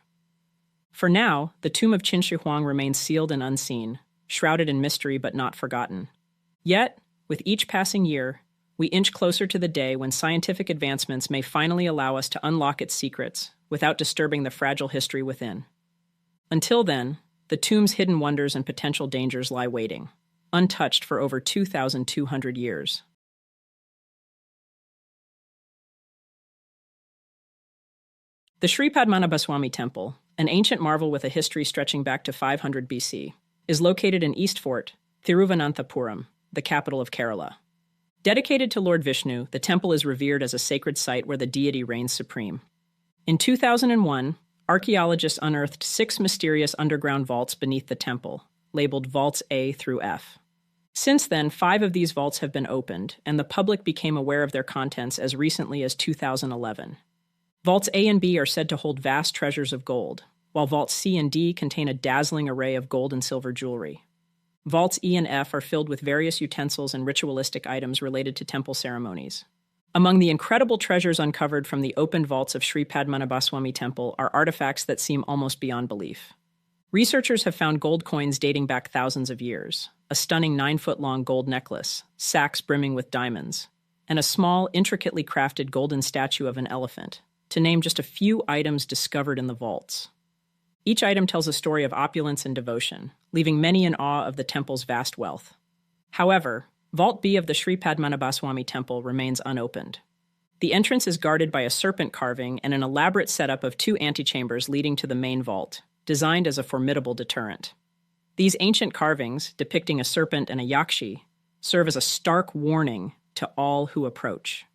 For now, the tomb of Qin Shi Huang remains sealed and unseen, shrouded in mystery but not forgotten. Yet, with each passing year, we inch closer to the day when scientific advancements may finally allow us to unlock its secrets without disturbing the fragile history within. Until then, the tomb's hidden wonders and potential dangers lie waiting, untouched for over 2,200 years. The Sri Padmanabhaswamy Temple, an ancient marvel with a history stretching back to 500 BC, is located in East Fort, Thiruvananthapuram, the capital of Kerala. Dedicated to Lord Vishnu, the temple is revered as a sacred site where the deity reigns supreme. In 2001, archaeologists unearthed 6 mysterious underground vaults beneath the temple, labeled Vaults A through F. Since then, 5 of these vaults have been opened, and the public became aware of their contents as recently as 2011. Vaults A and B are said to hold vast treasures of gold, while Vaults C and D contain a dazzling array of gold and silver jewelry. Vaults E and F are filled with various utensils and ritualistic items related to temple ceremonies. Among the incredible treasures uncovered from the opened vaults of Sri Padmanabhaswamy Temple are artifacts that seem almost beyond belief. Researchers have found gold coins dating back thousands of years, a stunning 9-foot-long gold necklace, sacks brimming with diamonds, and a small, intricately crafted golden statue of an elephant, to name just a few items discovered in the vaults. Each item tells a story of opulence and devotion, leaving many in awe of the temple's vast wealth. However, Vault B of the Sri Padmanabhaswamy Temple remains unopened. The entrance is guarded by a serpent carving and an elaborate setup of 2 antechambers leading to the main vault, designed as a formidable deterrent. These ancient carvings, depicting a serpent and a yakshi, serve as a stark warning to all who approach.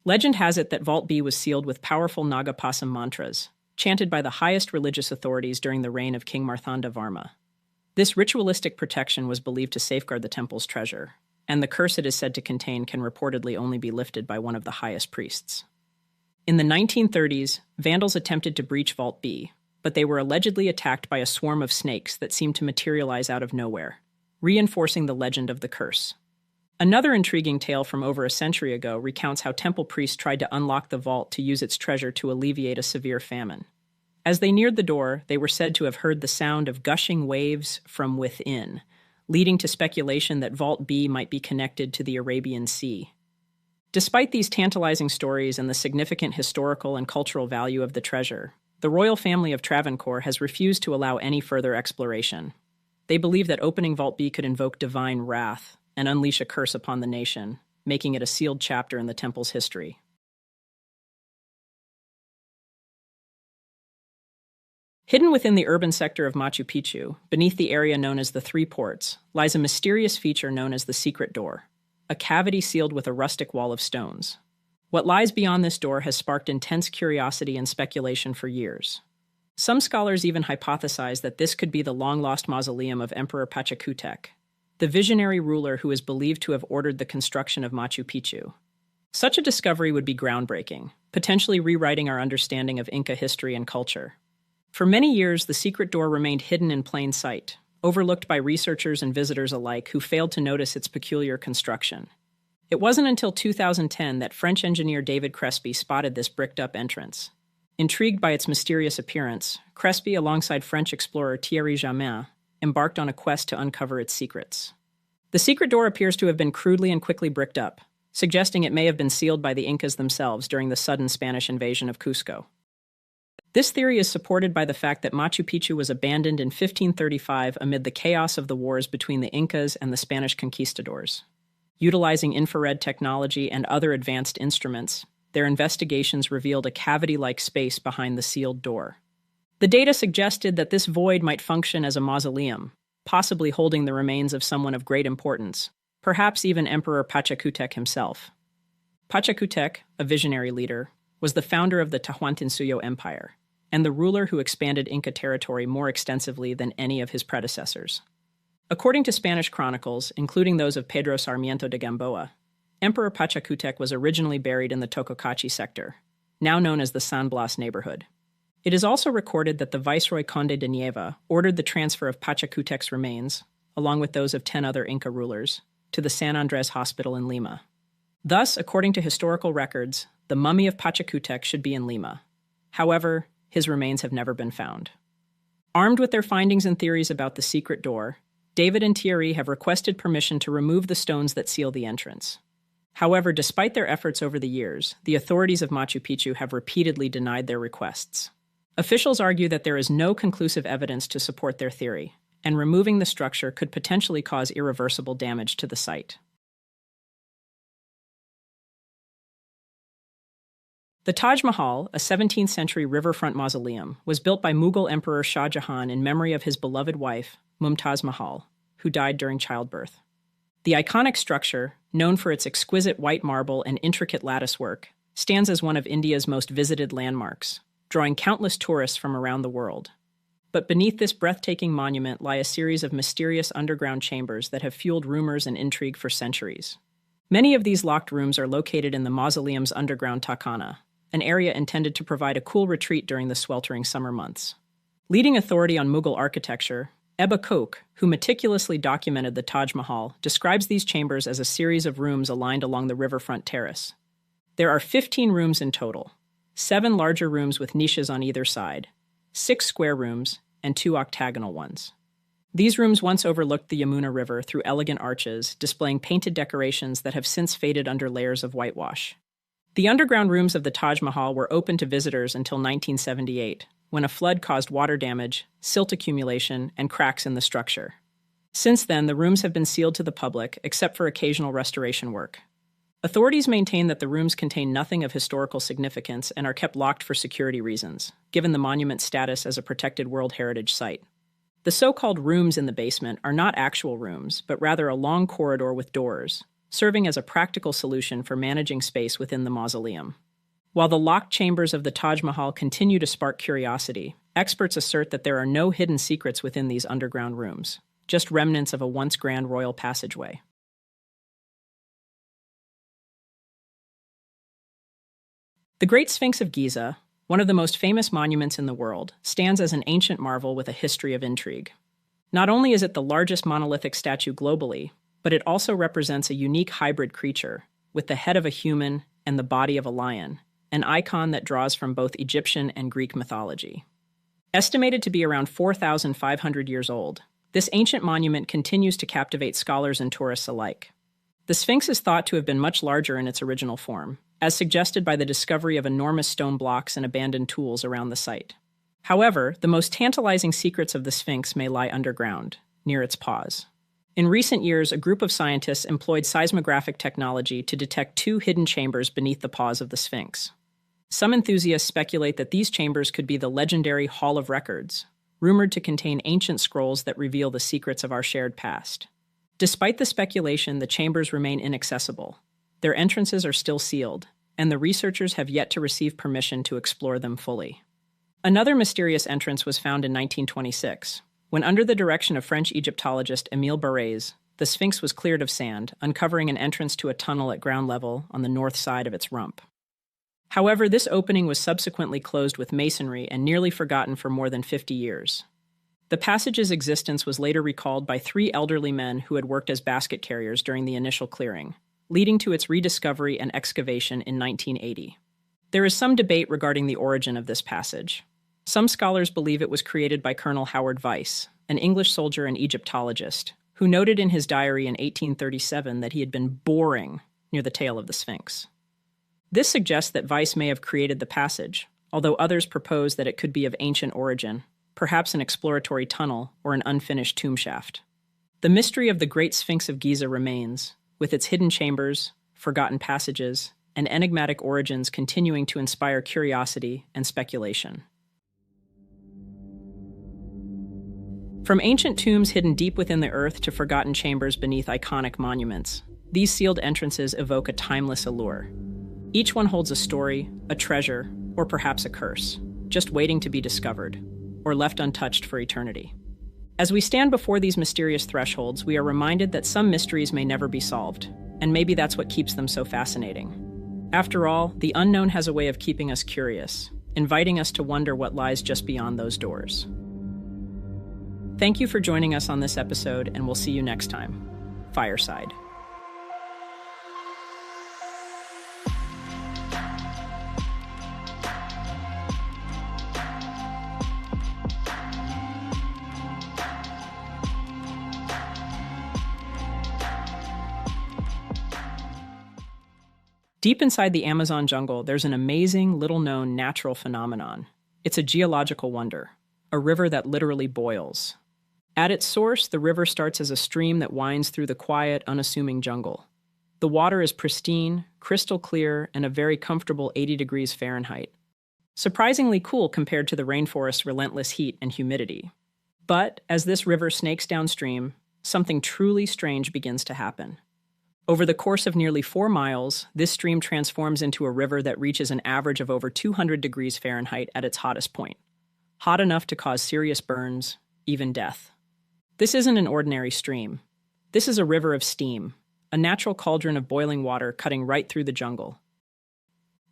Legend has it that Vault B was sealed with powerful Nagapasam mantras, chanted by the highest religious authorities during the reign of King Marthanda Varma. This ritualistic protection was believed to safeguard the temple's treasure, and the curse it is said to contain can reportedly only be lifted by one of the highest priests. In the 1930s, vandals attempted to breach Vault B, but they were allegedly attacked by a swarm of snakes that seemed to materialize out of nowhere, reinforcing the legend of the curse. Another intriguing tale from over a century ago recounts how temple priests tried to unlock the vault to use its treasure to alleviate a severe famine. As they neared the door, they were said to have heard the sound of gushing waves from within, leading to speculation that Vault B might be connected to the Arabian Sea. Despite these tantalizing stories and the significant historical and cultural value of the treasure, the royal family of Travancore has refused to allow any further exploration. They believe that opening Vault B could invoke divine wrath and unleash a curse upon the nation, making it a sealed chapter in the temple's history. Hidden within the urban sector of Machu Picchu, beneath the area known as the Three Ports, lies a mysterious feature known as the Secret Door, a cavity sealed with a rustic wall of stones. What lies beyond this door has sparked intense curiosity and speculation for years. Some scholars even hypothesize that this could be the long-lost mausoleum of Emperor Pachacutec, the visionary ruler who is believed to have ordered the construction of Machu Picchu. Such a discovery would be groundbreaking, potentially rewriting our understanding of Inca history and culture. For many years, the secret door remained hidden in plain sight, overlooked by researchers and visitors alike who failed to notice its peculiar construction. It wasn't until 2010 that French engineer David Crespi spotted this bricked-up entrance. Intrigued by its mysterious appearance, Crespi, alongside French explorer Thierry Jamin, embarked on a quest to uncover its secrets. The secret door appears to have been crudely and quickly bricked up, suggesting it may have been sealed by the Incas themselves during the sudden Spanish invasion of Cusco. This theory is supported by the fact that Machu Picchu was abandoned in 1535 amid the chaos of the wars between the Incas and the Spanish conquistadors. Utilizing infrared technology and other advanced instruments, their investigations revealed a cavity-like space behind the sealed door. The data suggested that this void might function as a mausoleum, possibly holding the remains of someone of great importance, perhaps even Emperor Pachacutec himself. Pachacutec, a visionary leader, was the founder of the Tahuantinsuyo Empire, and the ruler who expanded Inca territory more extensively than any of his predecessors. According to Spanish chronicles, including those of Pedro Sarmiento de Gamboa, Emperor Pachacutec was originally buried in the Tococachi sector, now known as the San Blas neighborhood. It is also recorded that the Viceroy Conde de Nieva ordered the transfer of Pachacutec's remains, along with those of 10 other Inca rulers, to the San Andres Hospital in Lima. Thus, according to historical records, the mummy of Pachacutec should be in Lima. However, his remains have never been found. Armed with their findings and theories about the secret door, David and Thierry have requested permission to remove the stones that seal the entrance. However, despite their efforts over the years, the authorities of Machu Picchu have repeatedly denied their requests. Officials argue that there is no conclusive evidence to support their theory, and removing the structure could potentially cause irreversible damage to the site. The Taj Mahal, a 17th century riverfront mausoleum, was built by Mughal Emperor Shah Jahan in memory of his beloved wife, Mumtaz Mahal, who died during childbirth. The iconic structure, known for its exquisite white marble and intricate latticework, stands as one of India's most visited landmarks, drawing countless tourists from around the world. But beneath this breathtaking monument lie a series of mysterious underground chambers that have fueled rumors and intrigue for centuries. Many of these locked rooms are located in the mausoleum's underground takana, an area intended to provide a cool retreat during the sweltering summer months. Leading authority on Mughal architecture, Ebba Koch, who meticulously documented the Taj Mahal, describes these chambers as a series of rooms aligned along the riverfront terrace. There are 15 rooms in total, 7 larger rooms with niches on either side, 6 square rooms, and 2 octagonal ones. These rooms once overlooked the Yamuna River through elegant arches, displaying painted decorations that have since faded under layers of whitewash. The underground rooms of the Taj Mahal were open to visitors until 1978, when a flood caused water damage, silt accumulation, and cracks in the structure. Since then, the rooms have been sealed to the public, except for occasional restoration work. Authorities maintain that the rooms contain nothing of historical significance and are kept locked for security reasons, given the monument's status as a protected World Heritage Site. The so-called rooms in the basement are not actual rooms, but rather a long corridor with doors, serving as a practical solution for managing space within the mausoleum. While the locked chambers of the Taj Mahal continue to spark curiosity, experts assert that there are no hidden secrets within these underground rooms, just remnants of a once grand royal passageway. The Great Sphinx of Giza, one of the most famous monuments in the world, stands as an ancient marvel with a history of intrigue. Not only is it the largest monolithic statue globally, but it also represents a unique hybrid creature, with the head of a human and the body of a lion, an icon that draws from both Egyptian and Greek mythology. Estimated to be around 4,500 years old, this ancient monument continues to captivate scholars and tourists alike. The Sphinx is thought to have been much larger in its original form, as suggested by the discovery of enormous stone blocks and abandoned tools around the site. However, the most tantalizing secrets of the Sphinx may lie underground, near its paws. In recent years, a group of scientists employed seismographic technology to detect 2 hidden chambers beneath the paws of the Sphinx. Some enthusiasts speculate that these chambers could be the legendary Hall of Records, rumored to contain ancient scrolls that reveal the secrets of our shared past. Despite the speculation, the chambers remain inaccessible. Their entrances are still sealed, and the researchers have yet to receive permission to explore them fully. Another mysterious entrance was found in 1926, when under the direction of French Egyptologist Émile Barrès, the Sphinx was cleared of sand, uncovering an entrance to a tunnel at ground level on the north side of its rump. However, this opening was subsequently closed with masonry and nearly forgotten for more than 50 years. The passage's existence was later recalled by 3 elderly men who had worked as basket carriers during the initial clearing, leading to its rediscovery and excavation in 1980. There is some debate regarding the origin of this passage. Some scholars believe it was created by Colonel Howard Vyse, an English soldier and Egyptologist, who noted in his diary in 1837 that he had been boring near the tail of the Sphinx. This suggests that Vyse may have created the passage, although others propose that it could be of ancient origin, perhaps an exploratory tunnel or an unfinished tomb shaft. The mystery of the Great Sphinx of Giza remains, with its hidden chambers, forgotten passages, and enigmatic origins continuing to inspire curiosity and speculation. From ancient tombs hidden deep within the earth to forgotten chambers beneath iconic monuments, these sealed entrances evoke a timeless allure. Each one holds a story, a treasure, or perhaps a curse, just waiting to be discovered, or left untouched for eternity. As we stand before these mysterious thresholds, we are reminded that some mysteries may never be solved, and maybe that's what keeps them so fascinating. After all, the unknown has a way of keeping us curious, inviting us to wonder what lies just beyond those doors. Thank you for joining us on this episode, and we'll see you next time. Fireside. Deep inside the Amazon jungle, there's an amazing, little-known natural phenomenon. It's a geological wonder, a river that literally boils. At its source, the river starts as a stream that winds through the quiet, unassuming jungle. The water is pristine, crystal clear, and a very comfortable 80 degrees Fahrenheit. Surprisingly cool compared to the rainforest's relentless heat and humidity. But as this river snakes downstream, something truly strange begins to happen. Over the course of nearly 4 miles, this stream transforms into a river that reaches an average of over 200 degrees Fahrenheit at its hottest point. Hot enough to cause serious burns, even death. This isn't an ordinary stream. This is a river of steam, a natural cauldron of boiling water cutting right through the jungle.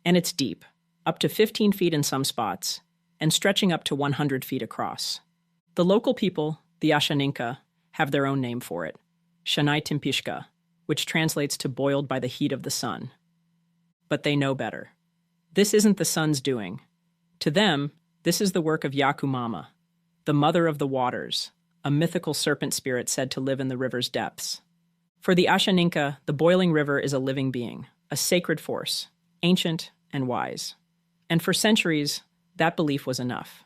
And it's deep, up to 15 feet in some spots, and stretching up to 100 feet across. The local people, the Ashaninka, have their own name for it, Shanai Timpishka, which translates to boiled by the heat of the sun. But they know better. This isn't the sun's doing. To them, this is the work of Yakumama, the mother of the waters, a mythical serpent spirit said to live in the river's depths. For the Ashaninka, the boiling river is a living being, a sacred force, ancient and wise. And for centuries, that belief was enough.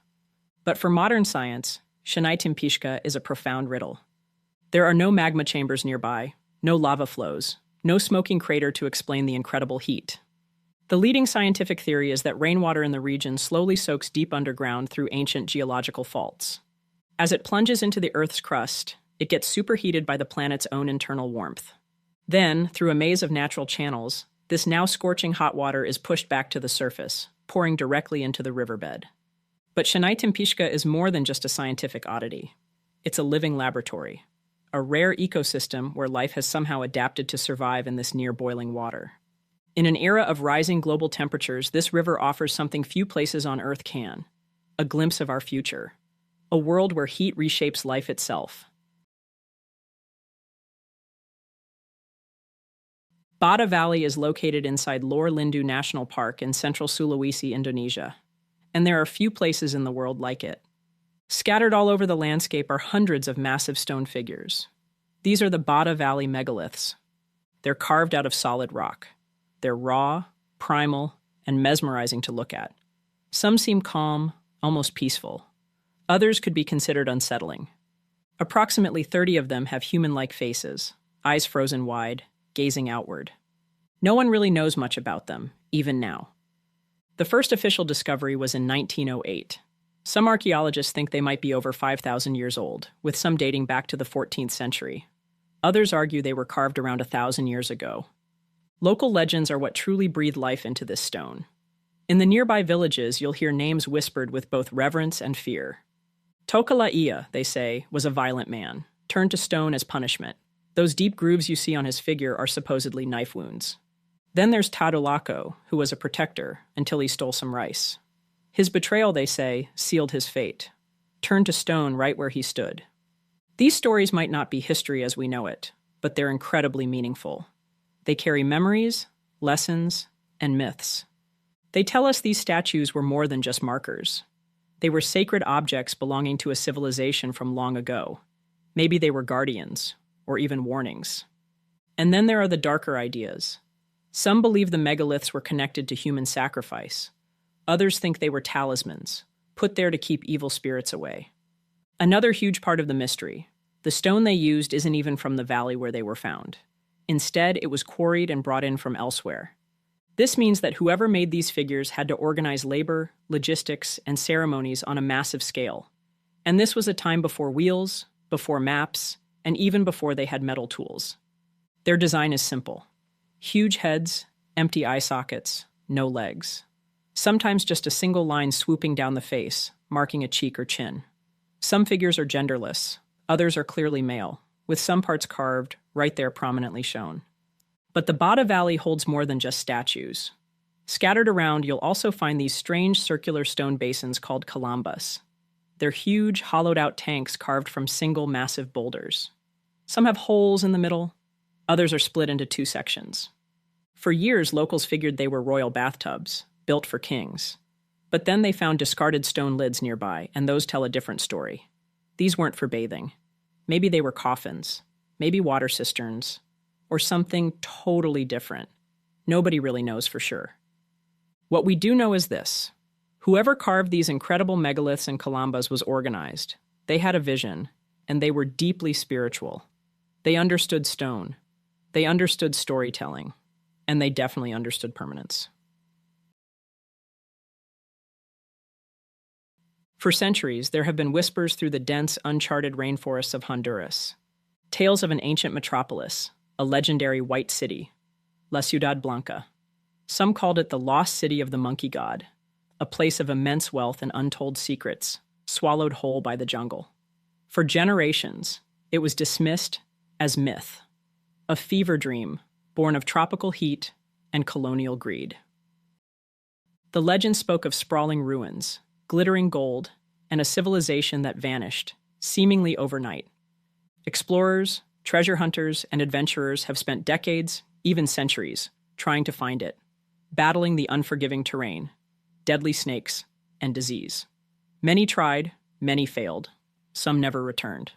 But for modern science, Shanai Timpishka is a profound riddle. There are no magma chambers nearby, no lava flows, no smoking crater to explain the incredible heat. The leading scientific theory is that rainwater in the region slowly soaks deep underground through ancient geological faults. As it plunges into the Earth's crust, it gets superheated by the planet's own internal warmth. Then, through a maze of natural channels, this now scorching hot water is pushed back to the surface, pouring directly into the riverbed. But Shanai Timpishka is more than just a scientific oddity. It's a living laboratory, a rare ecosystem where life has somehow adapted to survive in this near-boiling water. In an era of rising global temperatures, this river offers something few places on Earth can: a glimpse of our future, a world where heat reshapes life itself. Bada Valley is located inside Lor Lindu National Park in central Sulawesi, Indonesia, and there are few places in the world like it. Scattered all over the landscape are hundreds of massive stone figures. These are the Bada Valley megaliths. They're carved out of solid rock. They're raw, primal, and mesmerizing to look at. Some seem calm, almost peaceful. Others could be considered unsettling. Approximately 30 of them have human-like faces, eyes frozen wide, gazing outward. No one really knows much about them, even now. The first official discovery was in 1908. Some archaeologists think they might be over 5,000 years old, with some dating back to the 14th century. Others argue they were carved around 1,000 years ago. Local legends are what truly breathe life into this stone. In the nearby villages, you'll hear names whispered with both reverence and fear. Tokala'ia, they say, was a violent man, turned to stone as punishment. Those deep grooves you see on his figure are supposedly knife wounds. Then there's Tadolako, who was a protector until he stole some rice. His betrayal, they say, sealed his fate, turned to stone right where he stood. These stories might not be history as we know it, but they're incredibly meaningful. They carry memories, lessons, and myths. They tell us these statues were more than just markers. They were sacred objects belonging to a civilization from long ago. Maybe they were guardians, or even warnings. And then there are the darker ideas. Some believe the megaliths were connected to human sacrifice, Others think they were talismans, put there to keep evil spirits away. Another huge part of the mystery: the stone they used isn't even from the valley where they were found. Instead, it was quarried and brought in from elsewhere. This means that whoever made these figures had to organize labor, logistics, and ceremonies on a massive scale. And this was a time before wheels, before maps, and even before they had metal tools. Their design is simple: huge heads, empty eye sockets, no legs. Sometimes just a single line swooping down the face, marking a cheek or chin. Some figures are genderless, others are clearly male, with some parts carved, right there prominently shown. But the Bada Valley holds more than just statues. Scattered around, you'll also find these strange circular stone basins called kalambas. They're huge, hollowed-out tanks carved from single massive boulders. Some have holes in the middle, others are split into two sections. For years, locals figured they were royal bathtubs, built for kings. But then they found discarded stone lids nearby, and those tell a different story. These weren't for bathing. Maybe they were coffins, maybe water cisterns, or something totally different. Nobody really knows for sure. What we do know is this: whoever carved these incredible megaliths and kalambas was organized. They had a vision, and they were deeply spiritual. They understood stone. They understood storytelling. And they definitely understood permanence. For centuries, there have been whispers through the dense, uncharted rainforests of Honduras. Tales of an ancient metropolis, a legendary white city, La Ciudad Blanca. Some called it the lost city of the monkey god, a place of immense wealth and untold secrets, swallowed whole by the jungle. For generations, it was dismissed as myth, a fever dream born of tropical heat and colonial greed. The legend spoke of sprawling ruins, glittering gold, and a civilization that vanished, seemingly overnight. Explorers, treasure hunters, and adventurers have spent decades, even centuries, trying to find it, battling the unforgiving terrain, deadly snakes, and disease. Many tried, many failed, some never returned.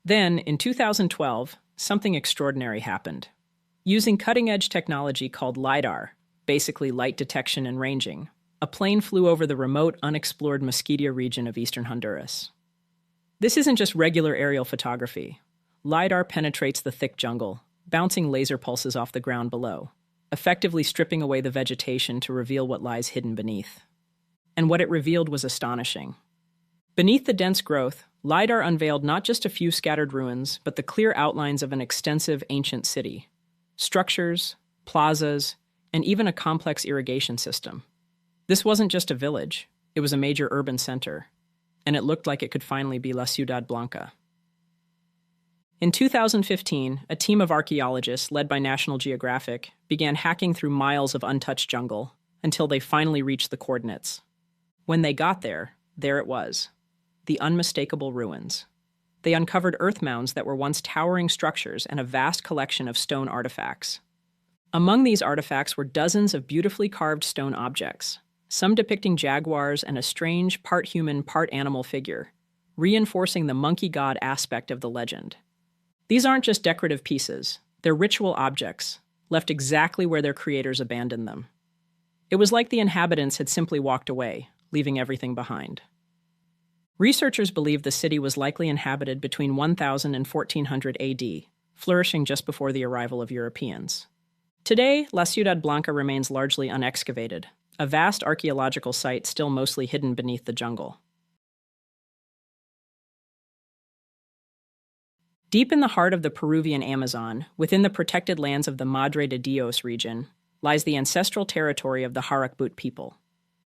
Then, in 2012, something extraordinary happened. Using cutting-edge technology called LiDAR, basically light detection and ranging, a plane flew over the remote, unexplored Mosquitia region of eastern Honduras. This isn't just regular aerial photography. LiDAR penetrates the thick jungle, bouncing laser pulses off the ground below, effectively stripping away the vegetation to reveal what lies hidden beneath. And what it revealed was astonishing. Beneath the dense growth, LiDAR unveiled not just a few scattered ruins, but the clear outlines of an extensive ancient city. Structures, plazas, and even a complex irrigation system. This wasn't just a village, it was a major urban center, and it looked like it could finally be La Ciudad Blanca. In 2015, a team of archaeologists led by National Geographic began hacking through miles of untouched jungle until they finally reached the coordinates. When they got there it was, the unmistakable ruins. They uncovered earth mounds that were once towering structures and a vast collection of stone artifacts. Among these artifacts were dozens of beautifully carved stone objects, some depicting jaguars and a strange, part human, part animal figure, reinforcing the monkey god aspect of the legend. These aren't just decorative pieces, they're ritual objects, left exactly where their creators abandoned them. It was like the inhabitants had simply walked away, leaving everything behind. Researchers believe the city was likely inhabited between 1000 and 1400 AD, flourishing just before the arrival of Europeans. Today, La Ciudad Blanca remains largely unexcavated, a vast archaeological site still mostly hidden beneath the jungle. Deep in the heart of the Peruvian Amazon, within the protected lands of the Madre de Dios region, lies the ancestral territory of the Harakbut people.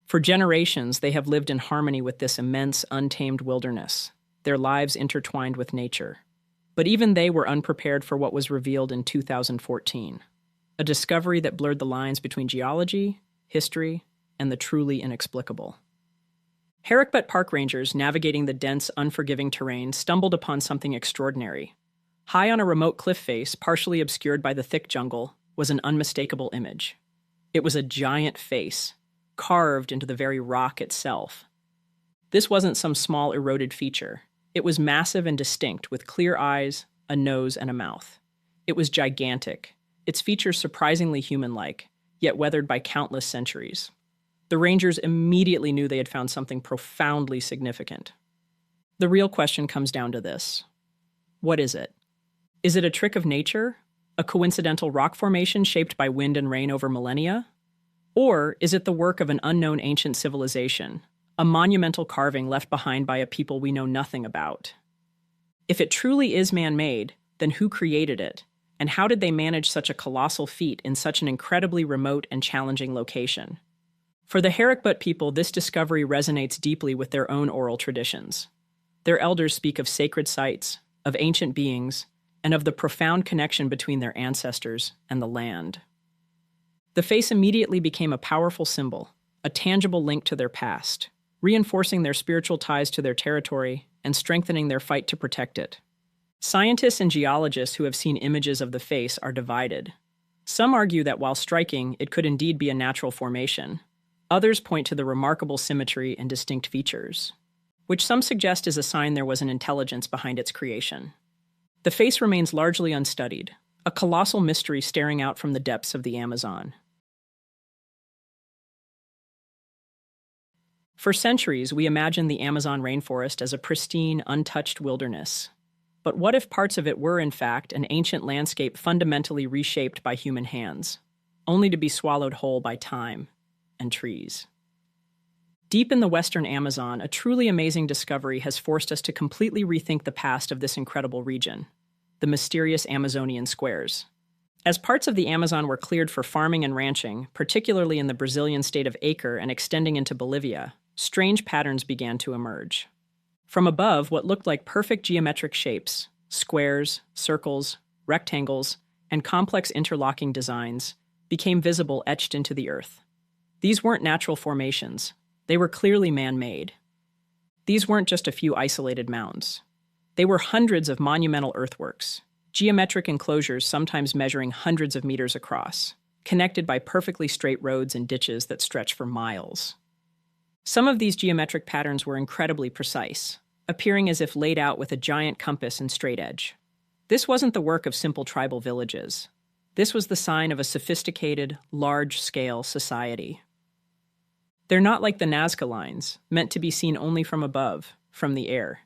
For generations, they have lived in harmony with this immense, untamed wilderness, their lives intertwined with nature. But even they were unprepared for what was revealed in 2014, a discovery that blurred the lines between geology, history, and the truly inexplicable. Harakbut park rangers navigating the dense, unforgiving terrain stumbled upon something extraordinary. High on a remote cliff face, partially obscured by the thick jungle, was an unmistakable image. It was a giant face, carved into the very rock itself. This wasn't some small eroded feature. It was massive and distinct, with clear eyes, a nose, and a mouth. It was gigantic, its features surprisingly human-like, yet weathered by countless centuries. The rangers immediately knew they had found something profoundly significant. The real question comes down to this. What is it? Is it a trick of nature? A coincidental rock formation shaped by wind and rain over millennia? Or is it the work of an unknown ancient civilization, a monumental carving left behind by a people we know nothing about? If it truly is man-made, then who created it? And how did they manage such a colossal feat in such an incredibly remote and challenging location? For the Herrickbutt people, this discovery resonates deeply with their own oral traditions. Their elders speak of sacred sites, of ancient beings, and of the profound connection between their ancestors and the land. The face immediately became a powerful symbol, a tangible link to their past, reinforcing their spiritual ties to their territory and strengthening their fight to protect it. Scientists and geologists who have seen images of the face are divided. Some argue that while striking, it could indeed be a natural formation. Others point to the remarkable symmetry and distinct features, which some suggest is a sign there was an intelligence behind its creation. The face remains largely unstudied, a colossal mystery staring out from the depths of the Amazon. For centuries, we imagined the Amazon rainforest as a pristine, untouched wilderness. But what if parts of it were, in fact, an ancient landscape fundamentally reshaped by human hands, only to be swallowed whole by time and trees? Deep in the western Amazon, a truly amazing discovery has forced us to completely rethink the past of this incredible region, the mysterious Amazonian squares. As parts of the Amazon were cleared for farming and ranching, particularly in the Brazilian state of Acre and extending into Bolivia, strange patterns began to emerge. From above, what looked like perfect geometric shapes, squares, circles, rectangles, and complex interlocking designs, became visible etched into the earth. These weren't natural formations. They were clearly man-made. These weren't just a few isolated mounds. They were hundreds of monumental earthworks, geometric enclosures sometimes measuring hundreds of meters across, connected by perfectly straight roads and ditches that stretch for miles. Some of these geometric patterns were incredibly precise, appearing as if laid out with a giant compass and straight edge. This wasn't the work of simple tribal villages. This was the sign of a sophisticated, large-scale society. They're not like the Nazca lines, meant to be seen only from above, from the air.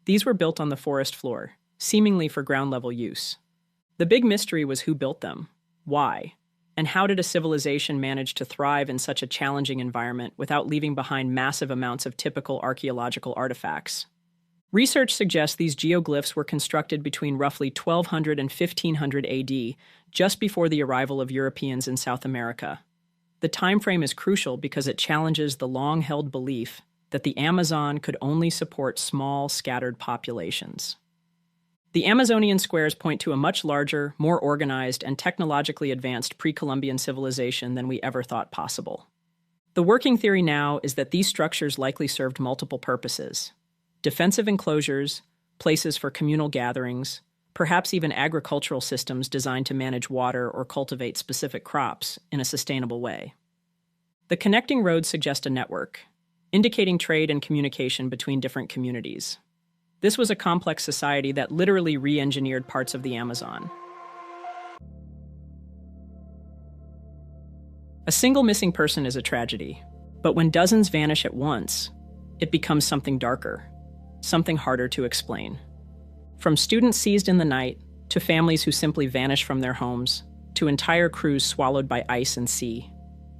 These were built on the forest floor, seemingly for ground-level use. The big mystery was who built them, why, and how did a civilization manage to thrive in such a challenging environment without leaving behind massive amounts of typical archaeological artifacts? Research suggests these geoglyphs were constructed between roughly 1200 and 1500 AD, just before the arrival of Europeans in South America. The time frame is crucial because it challenges the long-held belief that the Amazon could only support small, scattered populations. The Amazonian squares point to a much larger, more organized, and technologically advanced pre-Columbian civilization than we ever thought possible. The working theory now is that these structures likely served multiple purposes: defensive enclosures, places for communal gatherings, perhaps even agricultural systems designed to manage water or cultivate specific crops in a sustainable way. The connecting roads suggest a network, indicating trade and communication between different communities. This was a complex society that literally re-engineered parts of the Amazon. A single missing person is a tragedy, but when dozens vanish at once, it becomes something darker, something harder to explain. From students seized in the night, to families who simply vanish from their homes, to entire crews swallowed by ice and sea,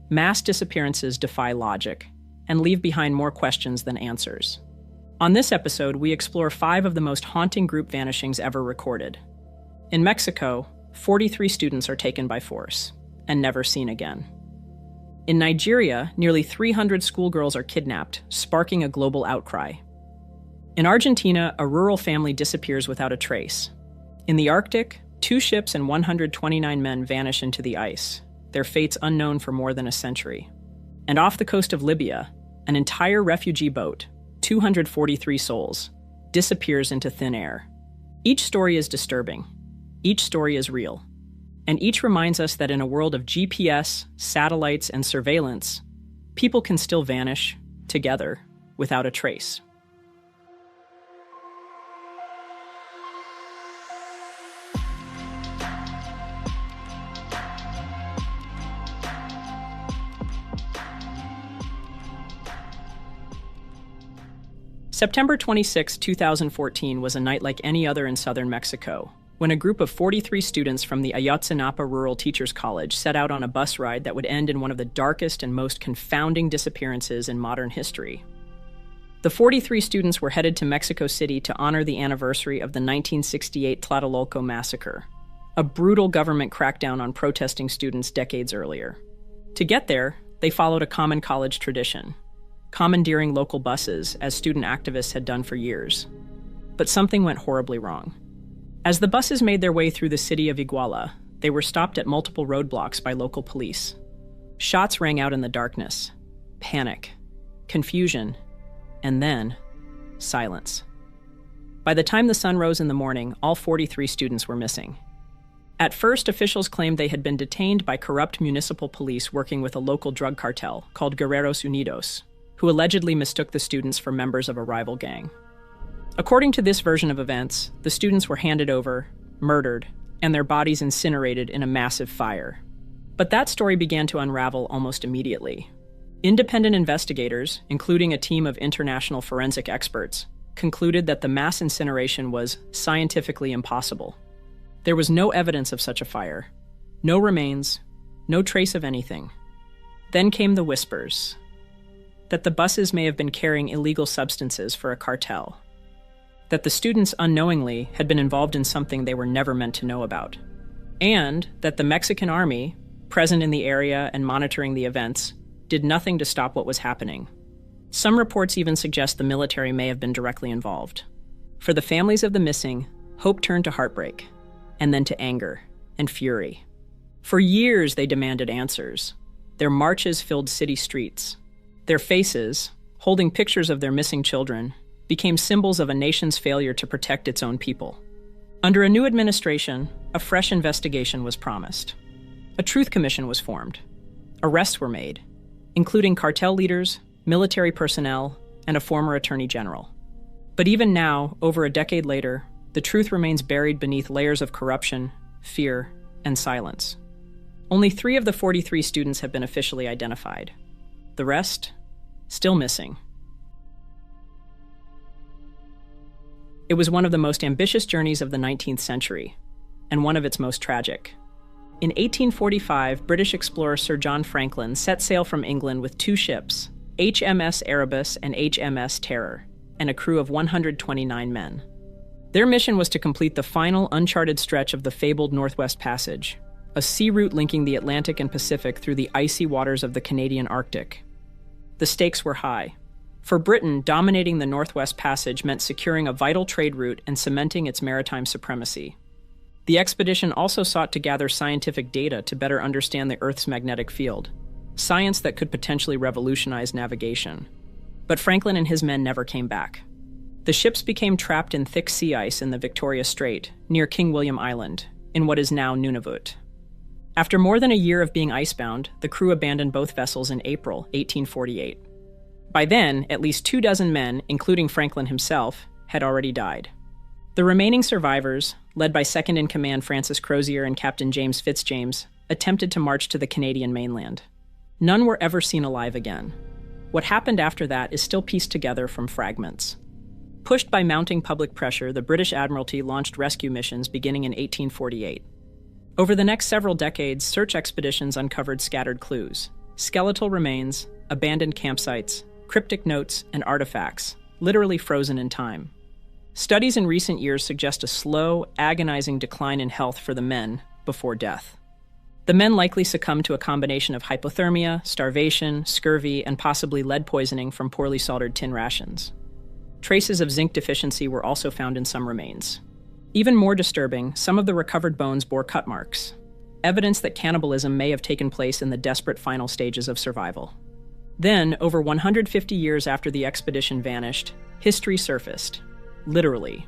mass disappearances defy logic and leave behind more questions than answers. On this episode, we explore 5 of the most haunting group vanishings ever recorded. In Mexico, 43 students are taken by force and never seen again. In Nigeria, nearly 300 schoolgirls are kidnapped, sparking a global outcry. In Argentina, a rural family disappears without a trace. In the Arctic, 2 ships and 129 men vanish into the ice, their fates unknown for more than a century. And off the coast of Libya, an entire refugee boat, 243 souls, disappears into thin air. Each story is disturbing. Each story is real. And each reminds us that in a world of GPS, satellites, and surveillance, people can still vanish, together, without a trace. September 26, 2014 was a night like any other in southern Mexico, when a group of 43 students from the Ayotzinapa Rural Teachers College set out on a bus ride that would end in one of the darkest and most confounding disappearances in modern history. The 43 students were headed to Mexico City to honor the anniversary of the 1968 Tlatelolco massacre, a brutal government crackdown on protesting students decades earlier. To get there, they followed a common college tradition, commandeering local buses as student activists had done for years. But something went horribly wrong. As the buses made their way through the city of Iguala, they were stopped at multiple roadblocks by local police. Shots rang out in the darkness. Panic, confusion, and then silence. By the time the sun rose in the morning, all 43 students were missing. At first, officials claimed they had been detained by corrupt municipal police working with a local drug cartel called Guerreros Unidos, who allegedly mistook the students for members of a rival gang. According to this version of events, the students were handed over, murdered, and their bodies incinerated in a massive fire. But that story began to unravel almost immediately. Independent investigators, including a team of international forensic experts, concluded that the mass incineration was scientifically impossible. There was no evidence of such a fire, no remains, no trace of anything. Then came the whispers that the buses may have been carrying illegal substances for a cartel, that the students unknowingly had been involved in something they were never meant to know about, and that the Mexican army, present in the area and monitoring the events, did nothing to stop what was happening. Some reports even suggest the military may have been directly involved. For the families of the missing, hope turned to heartbreak, and then to anger and fury. For years they demanded answers. Their marches filled city streets. Their faces, holding pictures of their missing children, became symbols of a nation's failure to protect its own people. Under a new administration, a fresh investigation was promised. A truth commission was formed. Arrests were made, including cartel leaders, military personnel, and a former attorney general. But even now, over a decade later, the truth remains buried beneath layers of corruption, fear, and silence. Only 3 of the 43 students have been officially identified. The rest, still missing. It was one of the most ambitious journeys of the 19th century, and one of its most tragic. In 1845, British explorer Sir John Franklin set sail from England with 2 ships, HMS Erebus and HMS Terror, and a crew of 129 men. Their mission was to complete the final uncharted stretch of the fabled Northwest Passage, a sea route linking the Atlantic and Pacific through the icy waters of the Canadian Arctic. The stakes were high. For Britain, dominating the Northwest Passage meant securing a vital trade route and cementing its maritime supremacy. The expedition also sought to gather scientific data to better understand the Earth's magnetic field, science that could potentially revolutionize navigation. But Franklin and his men never came back. The ships became trapped in thick sea ice in the Victoria Strait, near King William Island, in what is now Nunavut. After more than a year of being icebound, the crew abandoned both vessels in April 1848. By then, at least 24 men, including Franklin himself, had already died. The remaining survivors, led by second-in-command Francis Crozier and Captain James Fitzjames, attempted to march to the Canadian mainland. None were ever seen alive again. What happened after that is still pieced together from fragments. Pushed by mounting public pressure, the British Admiralty launched rescue missions beginning in 1848. Over the next several decades, search expeditions uncovered scattered clues, skeletal remains, abandoned campsites, cryptic notes, and artifacts, literally frozen in time. Studies in recent years suggest a slow, agonizing decline in health for the men before death. The men likely succumbed to a combination of hypothermia, starvation, scurvy, and possibly lead poisoning from poorly soldered tin rations. Traces of zinc deficiency were also found in some remains. Even more disturbing, some of the recovered bones bore cut marks, evidence that cannibalism may have taken place in the desperate final stages of survival. Then, over 150 years after the expedition vanished, history surfaced. Literally.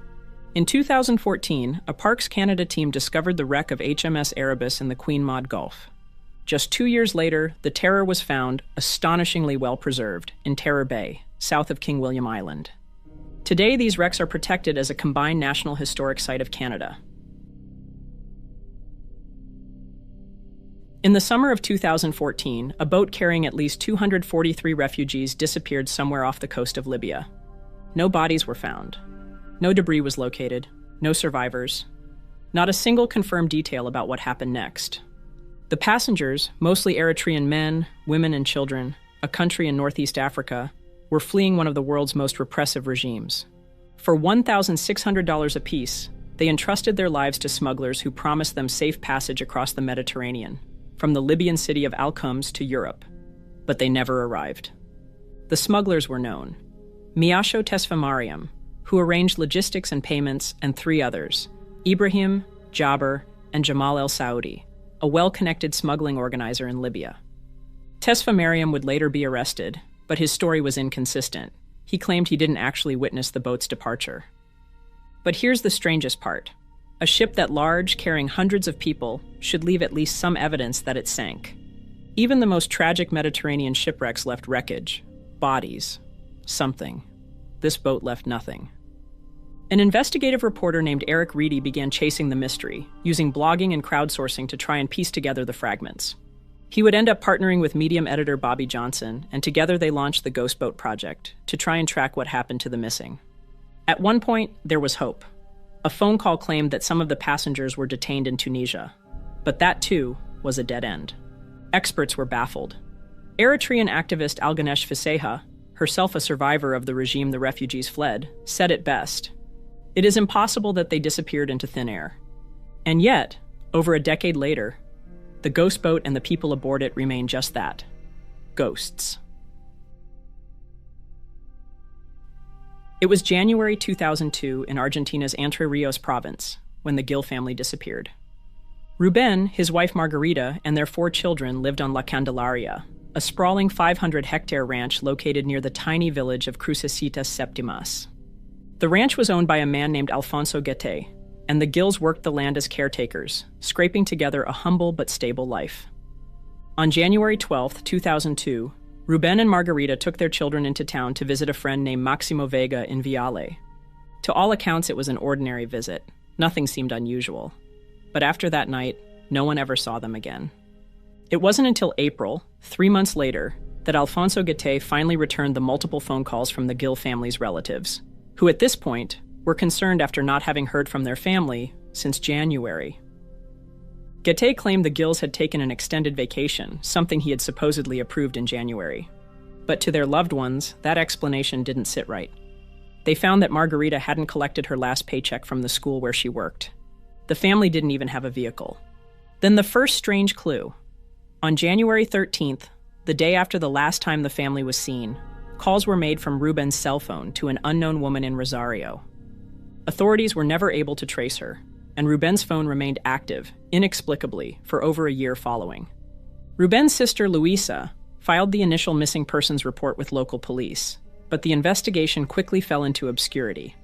In 2014, a Parks Canada team discovered the wreck of HMS Erebus in the Queen Maud Gulf. Just 2 years later, the Terror was found, astonishingly well preserved, in Terror Bay, south of King William Island. Today, these wrecks are protected as a combined National Historic Site of Canada. In the summer of 2014, a boat carrying at least 243 refugees disappeared somewhere off the coast of Libya. No bodies were found. No debris was located. No survivors. Not a single confirmed detail about what happened next. The passengers, mostly Eritrean men, women, and children, a country in Northeast Africa, were fleeing one of the world's most repressive regimes. For $1,600 apiece, they entrusted their lives to smugglers who promised them safe passage across the Mediterranean, from the Libyan city of Al-Khums to Europe. But they never arrived. The smugglers were known. Miasho Tesfamariam, who arranged logistics and payments, and 3 others, Ibrahim, Jabir, and Jamal el-Saudi, a well-connected smuggling organizer in Libya. Tesfamariam would later be arrested, but his story was inconsistent. He claimed he didn't actually witness the boat's departure. But here's the strangest part. A ship that large, carrying hundreds of people, should leave at least some evidence that it sank. Even the most tragic Mediterranean shipwrecks left wreckage, bodies, something. This boat left nothing. An investigative reporter named Eric Reedy began chasing the mystery, using blogging and crowdsourcing to try and piece together the fragments. He would end up partnering with Medium editor Bobby Johnson, and together they launched the Ghost Boat Project to try and track what happened to the missing. At one point, there was hope. A phone call claimed that some of the passengers were detained in Tunisia, but that too was a dead end. Experts were baffled. Eritrean activist Alganesh Fiseha, herself a survivor of the regime the refugees fled, said it best. It is impossible that they disappeared into thin air. And yet, over a decade later, the ghost boat and the people aboard it remain just that, ghosts. It was January 2002 in Argentina's Entre Rios province when the Gil family disappeared. Ruben, his wife Margarita, and their 4 children lived on La Candelaria, a sprawling 500-hectare ranch located near the tiny village of Crucecitas Septimas. The ranch was owned by a man named Alfonso Guete, and the Gils worked the land as caretakers, scraping together a humble but stable life. On January 12, 2002, Ruben and Margarita took their children into town to visit a friend named Maximo Vega in Viale. To all accounts, it was an ordinary visit. Nothing seemed unusual. But after that night, no one ever saw them again. It wasn't until April, 3 months later, that Alfonso Guete finally returned the multiple phone calls from the Gil family's relatives, who at this point were concerned after not having heard from their family since January. Guete claimed the Gils had taken an extended vacation, something he had supposedly approved in January. But to their loved ones, that explanation didn't sit right. They found that Margarita hadn't collected her last paycheck from the school where she worked. The family didn't even have a vehicle. Then the first strange clue. On January 13th, the day after the last time the family was seen, calls were made from Ruben's cell phone to an unknown woman in Rosario. Authorities were never able to trace her, and Ruben's phone remained active, inexplicably, for over a year following. Ruben's sister, Luisa, filed the initial missing persons report with local police, but the investigation quickly fell into obscurity.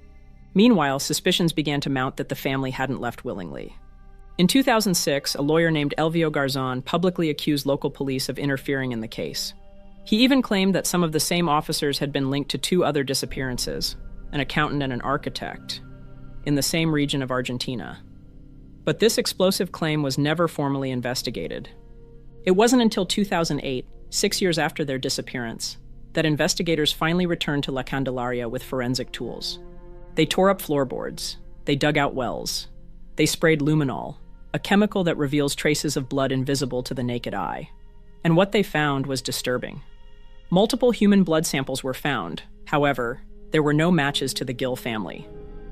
Meanwhile, suspicions began to mount that the family hadn't left willingly. In 2006, a lawyer named Elvio Garzon publicly accused local police of interfering in the case. He even claimed that some of the same officers had been linked to 2 other disappearances, an accountant and an architect, in the same region of Argentina. But this explosive claim was never formally investigated. It wasn't until 2008, 6 years after their disappearance, that investigators finally returned to La Candelaria with forensic tools. They tore up floorboards. They dug out wells. They sprayed luminol, a chemical that reveals traces of blood invisible to the naked eye. And what they found was disturbing. Multiple human blood samples were found. However, there were no matches to the Gil family.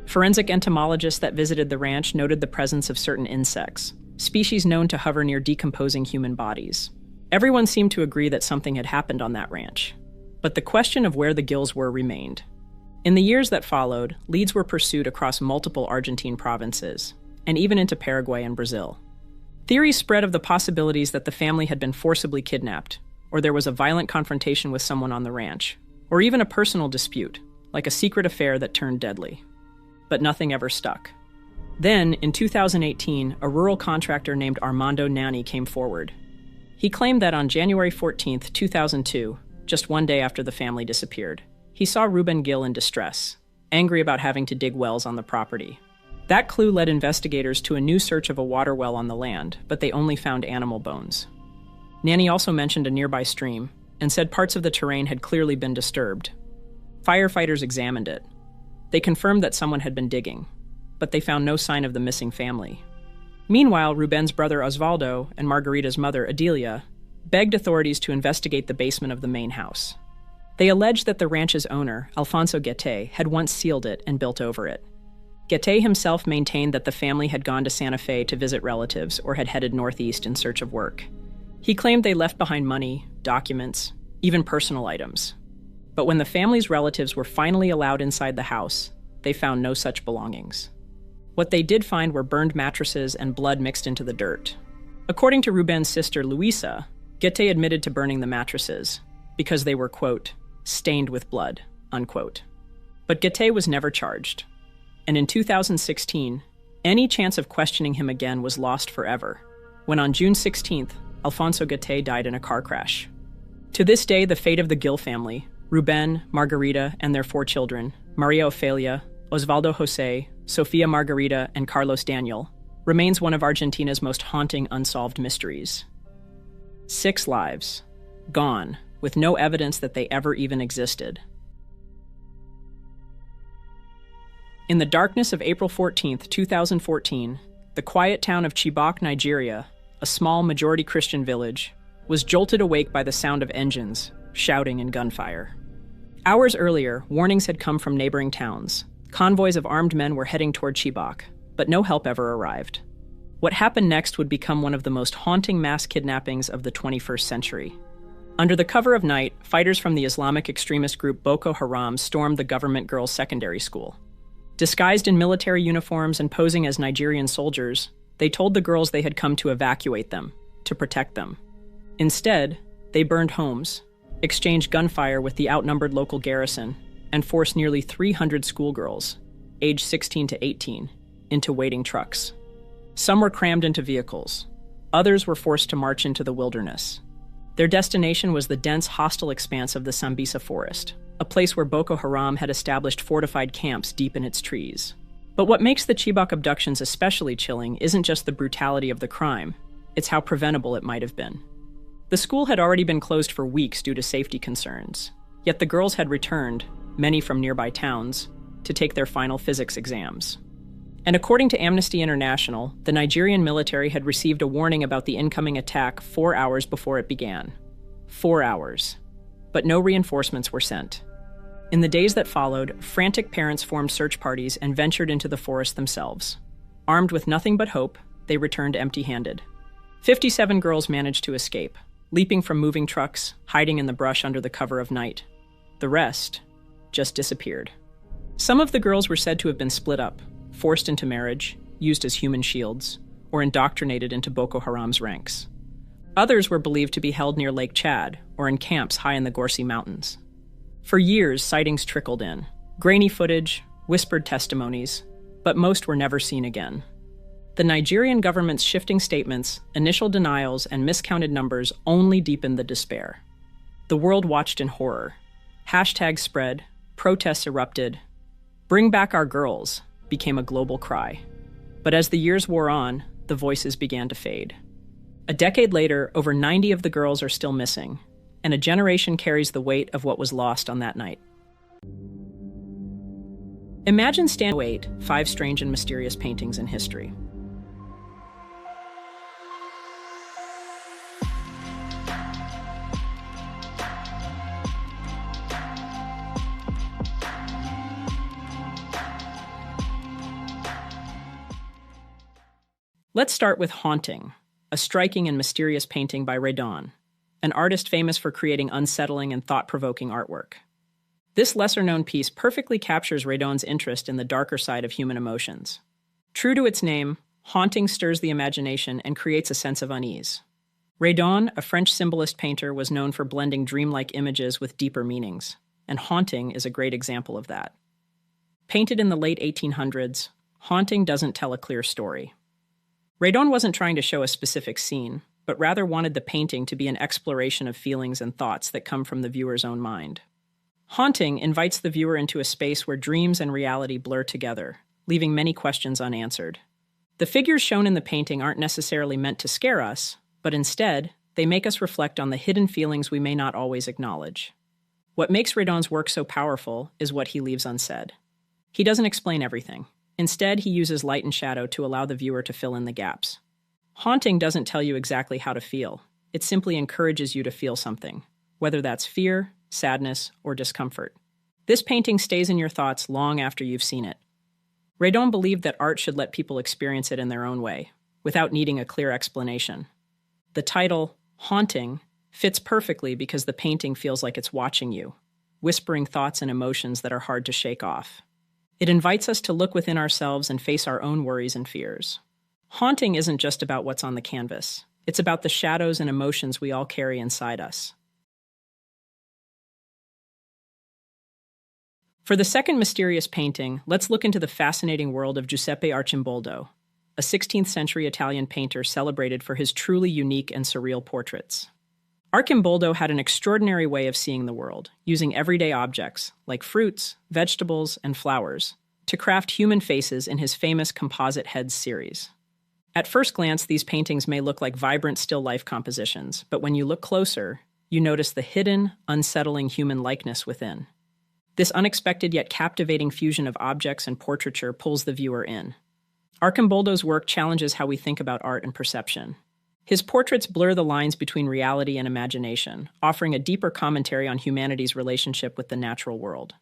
Forensic entomologists that visited the ranch noted the presence of certain insects, species known to hover near decomposing human bodies. Everyone seemed to agree that something had happened on that ranch. But the question of where the Gils were remained. In the years that followed, leads were pursued across multiple Argentine provinces, and even into Paraguay and Brazil. Theories spread of the possibilities that the family had been forcibly kidnapped, or there was a violent confrontation with someone on the ranch, or even a personal dispute, like a secret affair that turned deadly. But nothing ever stuck. Then, in 2018, a rural contractor named Armando Nani came forward. He claimed that on January 14, 2002, just one day after the family disappeared, he saw Ruben Gil in distress, angry about having to dig wells on the property. That clue led investigators to a new search of a water well on the land, but they only found animal bones. Nani also mentioned a nearby stream, and said parts of the terrain had clearly been disturbed. Firefighters examined it. They confirmed that someone had been digging, but they found no sign of the missing family. Meanwhile, Ruben's brother Osvaldo and Margarita's mother Adelia begged authorities to investigate the basement of the main house. They alleged that the ranch's owner, Alfonso Guete, had once sealed it and built over it. Guete himself maintained that the family had gone to Santa Fe to visit relatives or had headed northeast in search of work. He claimed they left behind money, documents, even personal items. But when the family's relatives were finally allowed inside the house, they found no such belongings. What they did find were burned mattresses and blood mixed into the dirt. According to Ruben's sister, Luisa, Guete admitted to burning the mattresses because they were, quote, stained with blood, unquote. But Guete was never charged. And in 2016, any chance of questioning him again was lost forever, when on June 16th, Alfonso Guete died in a car crash. To this day, the fate of the Gil family, Ruben, Margarita, and their 4 children, Maria Ofelia, Osvaldo Jose, Sofia Margarita, and Carlos Daniel, remains one of Argentina's most haunting unsolved mysteries. 6 lives, gone, with no evidence that they ever even existed. In the darkness of April 14, 2014, the quiet town of Chibok, Nigeria, a small majority Christian village, was jolted awake by the sound of engines, shouting, and gunfire. Hours earlier, warnings had come from neighboring towns. Convoys of armed men were heading toward Chibok, but no help ever arrived. What happened next would become one of the most haunting mass kidnappings of the 21st century. Under the cover of night, fighters from the Islamic extremist group Boko Haram stormed the government girls' secondary school. Disguised in military uniforms and posing as Nigerian soldiers, they told the girls they had come to evacuate them, to protect them. Instead, they burned homes, exchanged gunfire with the outnumbered local garrison, and forced nearly 300 schoolgirls, aged 16 to 18, into waiting trucks. Some were crammed into vehicles. Others were forced to march into the wilderness. Their destination was the dense, hostile expanse of the Sambisa forest, a place where Boko Haram had established fortified camps deep in its trees. But what makes the Chibok abductions especially chilling isn't just the brutality of the crime, it's how preventable it might have been. The school had already been closed for weeks due to safety concerns, yet the girls had returned, many from nearby towns, to take their final physics exams. And according to Amnesty International, the Nigerian military had received a warning about the incoming attack 4 hours before it began. 4 hours. But no reinforcements were sent. In the days that followed, frantic parents formed search parties and ventured into the forest themselves. Armed with nothing but hope, they returned empty-handed. 57 girls managed to escape, leaping from moving trucks, hiding in the brush under the cover of night. The rest just disappeared. Some of the girls were said to have been split up, forced into marriage, used as human shields, or indoctrinated into Boko Haram's ranks. Others were believed to be held near Lake Chad or in camps high in the Gorsi Mountains. For years, sightings trickled in, grainy footage, whispered testimonies, but most were never seen again. The Nigerian government's shifting statements, initial denials, and miscounted numbers only deepened the despair. The world watched in horror. Hashtags spread, protests erupted. "Bring back our girls" became a global cry. But as the years wore on, the voices began to fade. A decade later, over 90 of the girls are still missing, and a generation carries the weight of what was lost on that night. Imagine standing 8, 5 strange and mysterious paintings in history. Let's start with Haunting, a striking and mysterious painting by Redon, an artist famous for creating unsettling and thought-provoking artwork. This lesser-known piece perfectly captures Redon's interest in the darker side of human emotions. True to its name, Haunting stirs the imagination and creates a sense of unease. Redon, a French symbolist painter, was known for blending dreamlike images with deeper meanings, and Haunting is a great example of that. Painted in the late 1800s, Haunting doesn't tell a clear story. Redon wasn't trying to show a specific scene, but rather wanted the painting to be an exploration of feelings and thoughts that come from the viewer's own mind. Haunting invites the viewer into a space where dreams and reality blur together, leaving many questions unanswered. The figures shown in the painting aren't necessarily meant to scare us, but instead, they make us reflect on the hidden feelings we may not always acknowledge. What makes Redon's work so powerful is what he leaves unsaid. He doesn't explain everything. Instead, he uses light and shadow to allow the viewer to fill in the gaps. Haunting doesn't tell you exactly how to feel. It simply encourages you to feel something, whether that's fear, sadness, or discomfort. This painting stays in your thoughts long after you've seen it. Redon believed that art should let people experience it in their own way, without needing a clear explanation. The title, Haunting, fits perfectly because the painting feels like it's watching you, whispering thoughts and emotions that are hard to shake off. It invites us to look within ourselves and face our own worries and fears. Haunting isn't just about what's on the canvas. It's about the shadows and emotions we all carry inside us. For the second mysterious painting, let's look into the fascinating world of Giuseppe Arcimboldo, a 16th century Italian painter celebrated for his truly unique and surreal portraits. Arcimboldo had an extraordinary way of seeing the world, using everyday objects, like fruits, vegetables, and flowers, to craft human faces in his famous Composite Heads series. At first glance, these paintings may look like vibrant still life compositions, but when you look closer, you notice the hidden, unsettling human likeness within. This unexpected yet captivating fusion of objects and portraiture pulls the viewer in. Arcimboldo's work challenges how we think about art and perception. His portraits blur the lines between reality and imagination, offering a deeper commentary on humanity's relationship with the natural world.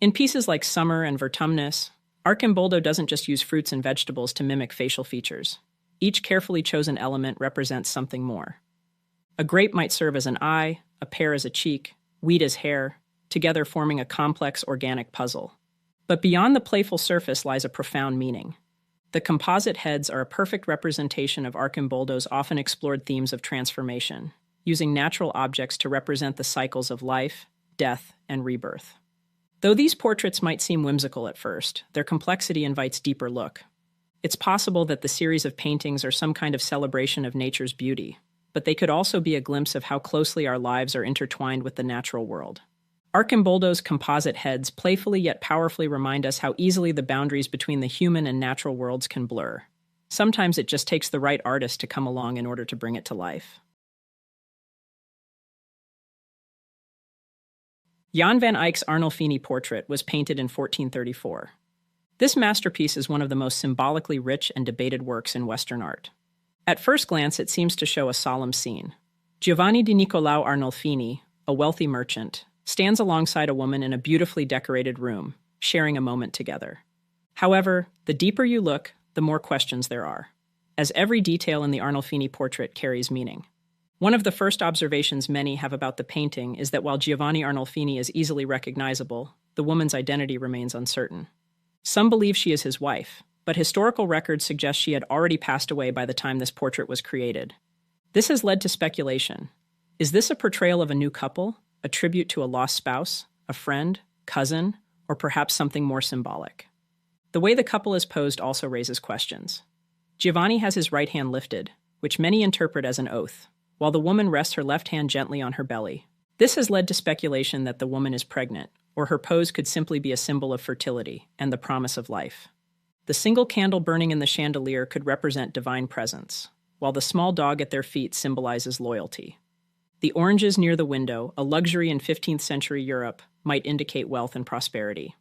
In pieces like Summer and Vertumnus, Arcimboldo doesn't just use fruits and vegetables to mimic facial features. Each carefully chosen element represents something more. A grape might serve as an eye, a pear as a cheek, wheat as hair, together forming a complex organic puzzle. But beyond the playful surface lies a profound meaning. The composite heads are a perfect representation of Arcimboldo's often explored themes of transformation, using natural objects to represent the cycles of life, death, and rebirth. Though these portraits might seem whimsical at first, their complexity invites deeper look. It's possible that the series of paintings are some kind of celebration of nature's beauty, but they could also be a glimpse of how closely our lives are intertwined with the natural world. Arcimboldo's composite heads playfully yet powerfully remind us how easily the boundaries between the human and natural worlds can blur. Sometimes it just takes the right artist to come along in order to bring it to life. Jan van Eyck's Arnolfini portrait was painted in 1434. This masterpiece is one of the most symbolically rich and debated works in Western art. At first glance, it seems to show a solemn scene. Giovanni di Niccolao Arnolfini, a wealthy merchant, stands alongside a woman in a beautifully decorated room, sharing a moment together. However, the deeper you look, the more questions there are, as every detail in the Arnolfini portrait carries meaning. One of the first observations many have about the painting is that while Giovanni Arnolfini is easily recognizable, the woman's identity remains uncertain. Some believe she is his wife, but historical records suggest she had already passed away by the time this portrait was created. This has led to speculation. Is this a portrayal of a new couple? A tribute to a lost spouse, a friend, cousin, or perhaps something more symbolic? The way the couple is posed also raises questions. Giovanni has his right hand lifted, which many interpret as an oath, while the woman rests her left hand gently on her belly. This has led to speculation that the woman is pregnant, or her pose could simply be a symbol of fertility and the promise of life. The single candle burning in the chandelier could represent divine presence, while the small dog at their feet symbolizes loyalty. The oranges near the window, a luxury in 15th century Europe, might indicate wealth and prosperity.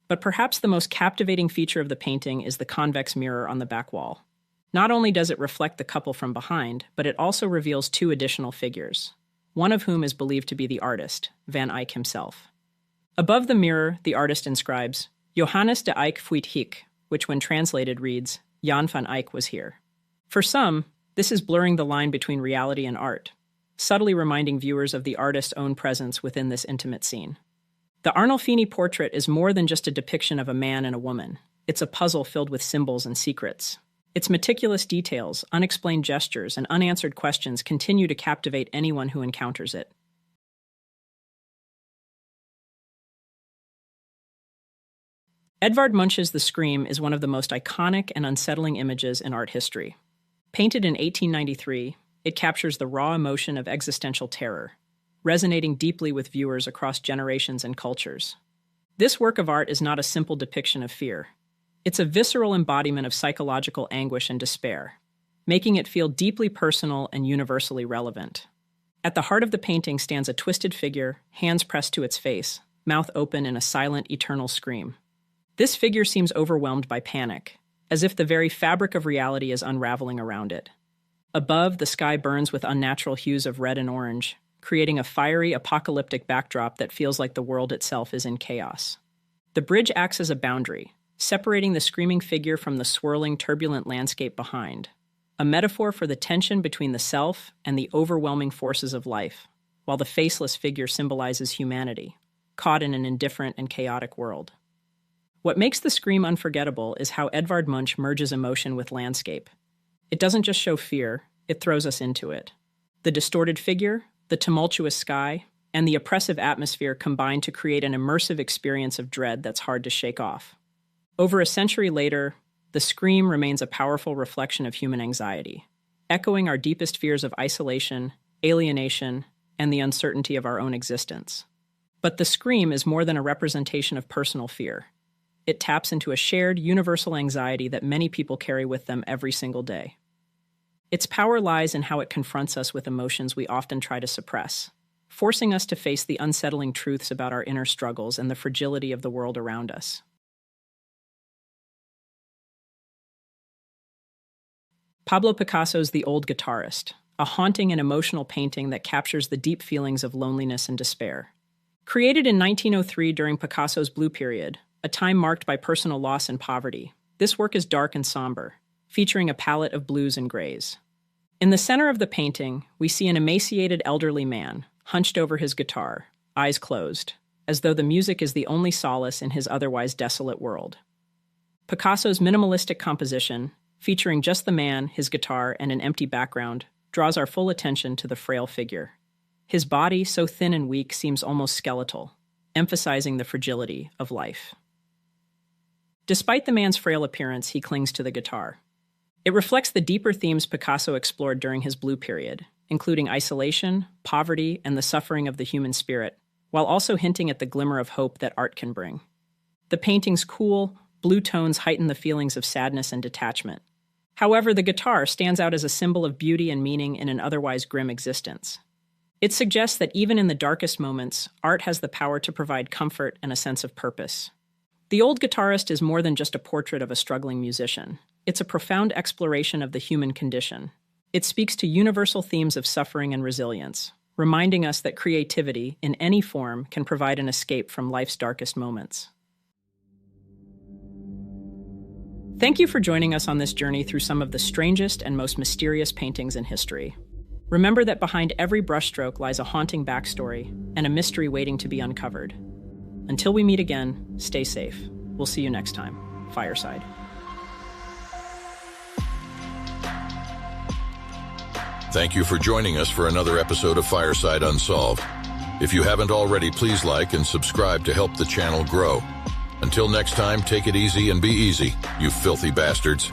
But perhaps the most captivating feature of the painting is the convex mirror on the back wall. Not only does it reflect the couple from behind, but it also reveals two additional figures, one of whom is believed to be the artist, Van Eyck himself. Above the mirror, the artist inscribes, Johannes de Eyck fuit hic, which when translated reads, Jan van Eyck was here. For some, this is blurring the line between reality and art, subtly reminding viewers of the artist's own presence within this intimate scene. The Arnolfini portrait is more than just a depiction of a man and a woman. It's a puzzle filled with symbols and secrets. Its meticulous details, unexplained gestures, and unanswered questions continue to captivate anyone who encounters it. Edvard Munch's The Scream is one of the most iconic and unsettling images in art history. Painted in 1893, it captures the raw emotion of existential terror, resonating deeply with viewers across generations and cultures. This work of art is not a simple depiction of fear. It's a visceral embodiment of psychological anguish and despair, making it feel deeply personal and universally relevant. At the heart of the painting stands a twisted figure, hands pressed to its face, mouth open in a silent, eternal scream. This figure seems overwhelmed by panic, as if the very fabric of reality is unraveling around it. Above, the sky burns with unnatural hues of red and orange, creating a fiery, apocalyptic backdrop that feels like the world itself is in chaos. The bridge acts as a boundary, separating the screaming figure from the swirling, turbulent landscape behind, a metaphor for the tension between the self and the overwhelming forces of life, while the faceless figure symbolizes humanity, caught in an indifferent and chaotic world. What makes the scream unforgettable is how Edvard Munch merges emotion with landscape. It doesn't just show fear, it throws us into it. The distorted figure, the tumultuous sky, and the oppressive atmosphere combine to create an immersive experience of dread that's hard to shake off. Over a century later, the scream remains a powerful reflection of human anxiety, echoing our deepest fears of isolation, alienation, and the uncertainty of our own existence. But the scream is more than a representation of personal fear. It taps into a shared, universal anxiety that many people carry with them every single day. Its power lies in how it confronts us with emotions we often try to suppress, forcing us to face the unsettling truths about our inner struggles and the fragility of the world around us. Pablo Picasso's The Old Guitarist, a haunting and emotional painting that captures the deep feelings of loneliness and despair. Created in 1903 during Picasso's Blue Period, a time marked by personal loss and poverty, this work is dark and somber, featuring a palette of blues and grays. In the center of the painting, we see an emaciated elderly man, hunched over his guitar, eyes closed, as though the music is the only solace in his otherwise desolate world. Picasso's minimalistic composition, featuring just the man, his guitar, and an empty background, draws our full attention to the frail figure. His body, so thin and weak, seems almost skeletal, emphasizing the fragility of life. Despite the man's frail appearance, he clings to the guitar. It reflects the deeper themes Picasso explored during his Blue Period, including isolation, poverty, and the suffering of the human spirit, while also hinting at the glimmer of hope that art can bring. The painting's cool, blue tones heighten the feelings of sadness and detachment. However, the guitar stands out as a symbol of beauty and meaning in an otherwise grim existence. It suggests that even in the darkest moments, art has the power to provide comfort and a sense of purpose. The Old Guitarist is more than just a portrait of a struggling musician. It's a profound exploration of the human condition. It speaks to universal themes of suffering and resilience, reminding us that creativity, in any form, can provide an escape from life's darkest moments. Thank you for joining us on this journey through some of the strangest and most mysterious paintings in history. Remember that behind every brushstroke lies a haunting backstory and a mystery waiting to be uncovered. Until we meet again, stay safe. We'll see you next time. Fireside. Thank you for joining us for another episode of Fireside Unsolved. If you haven't already, please like and subscribe to help the channel grow. Until next time, take it easy and be easy, you filthy bastards.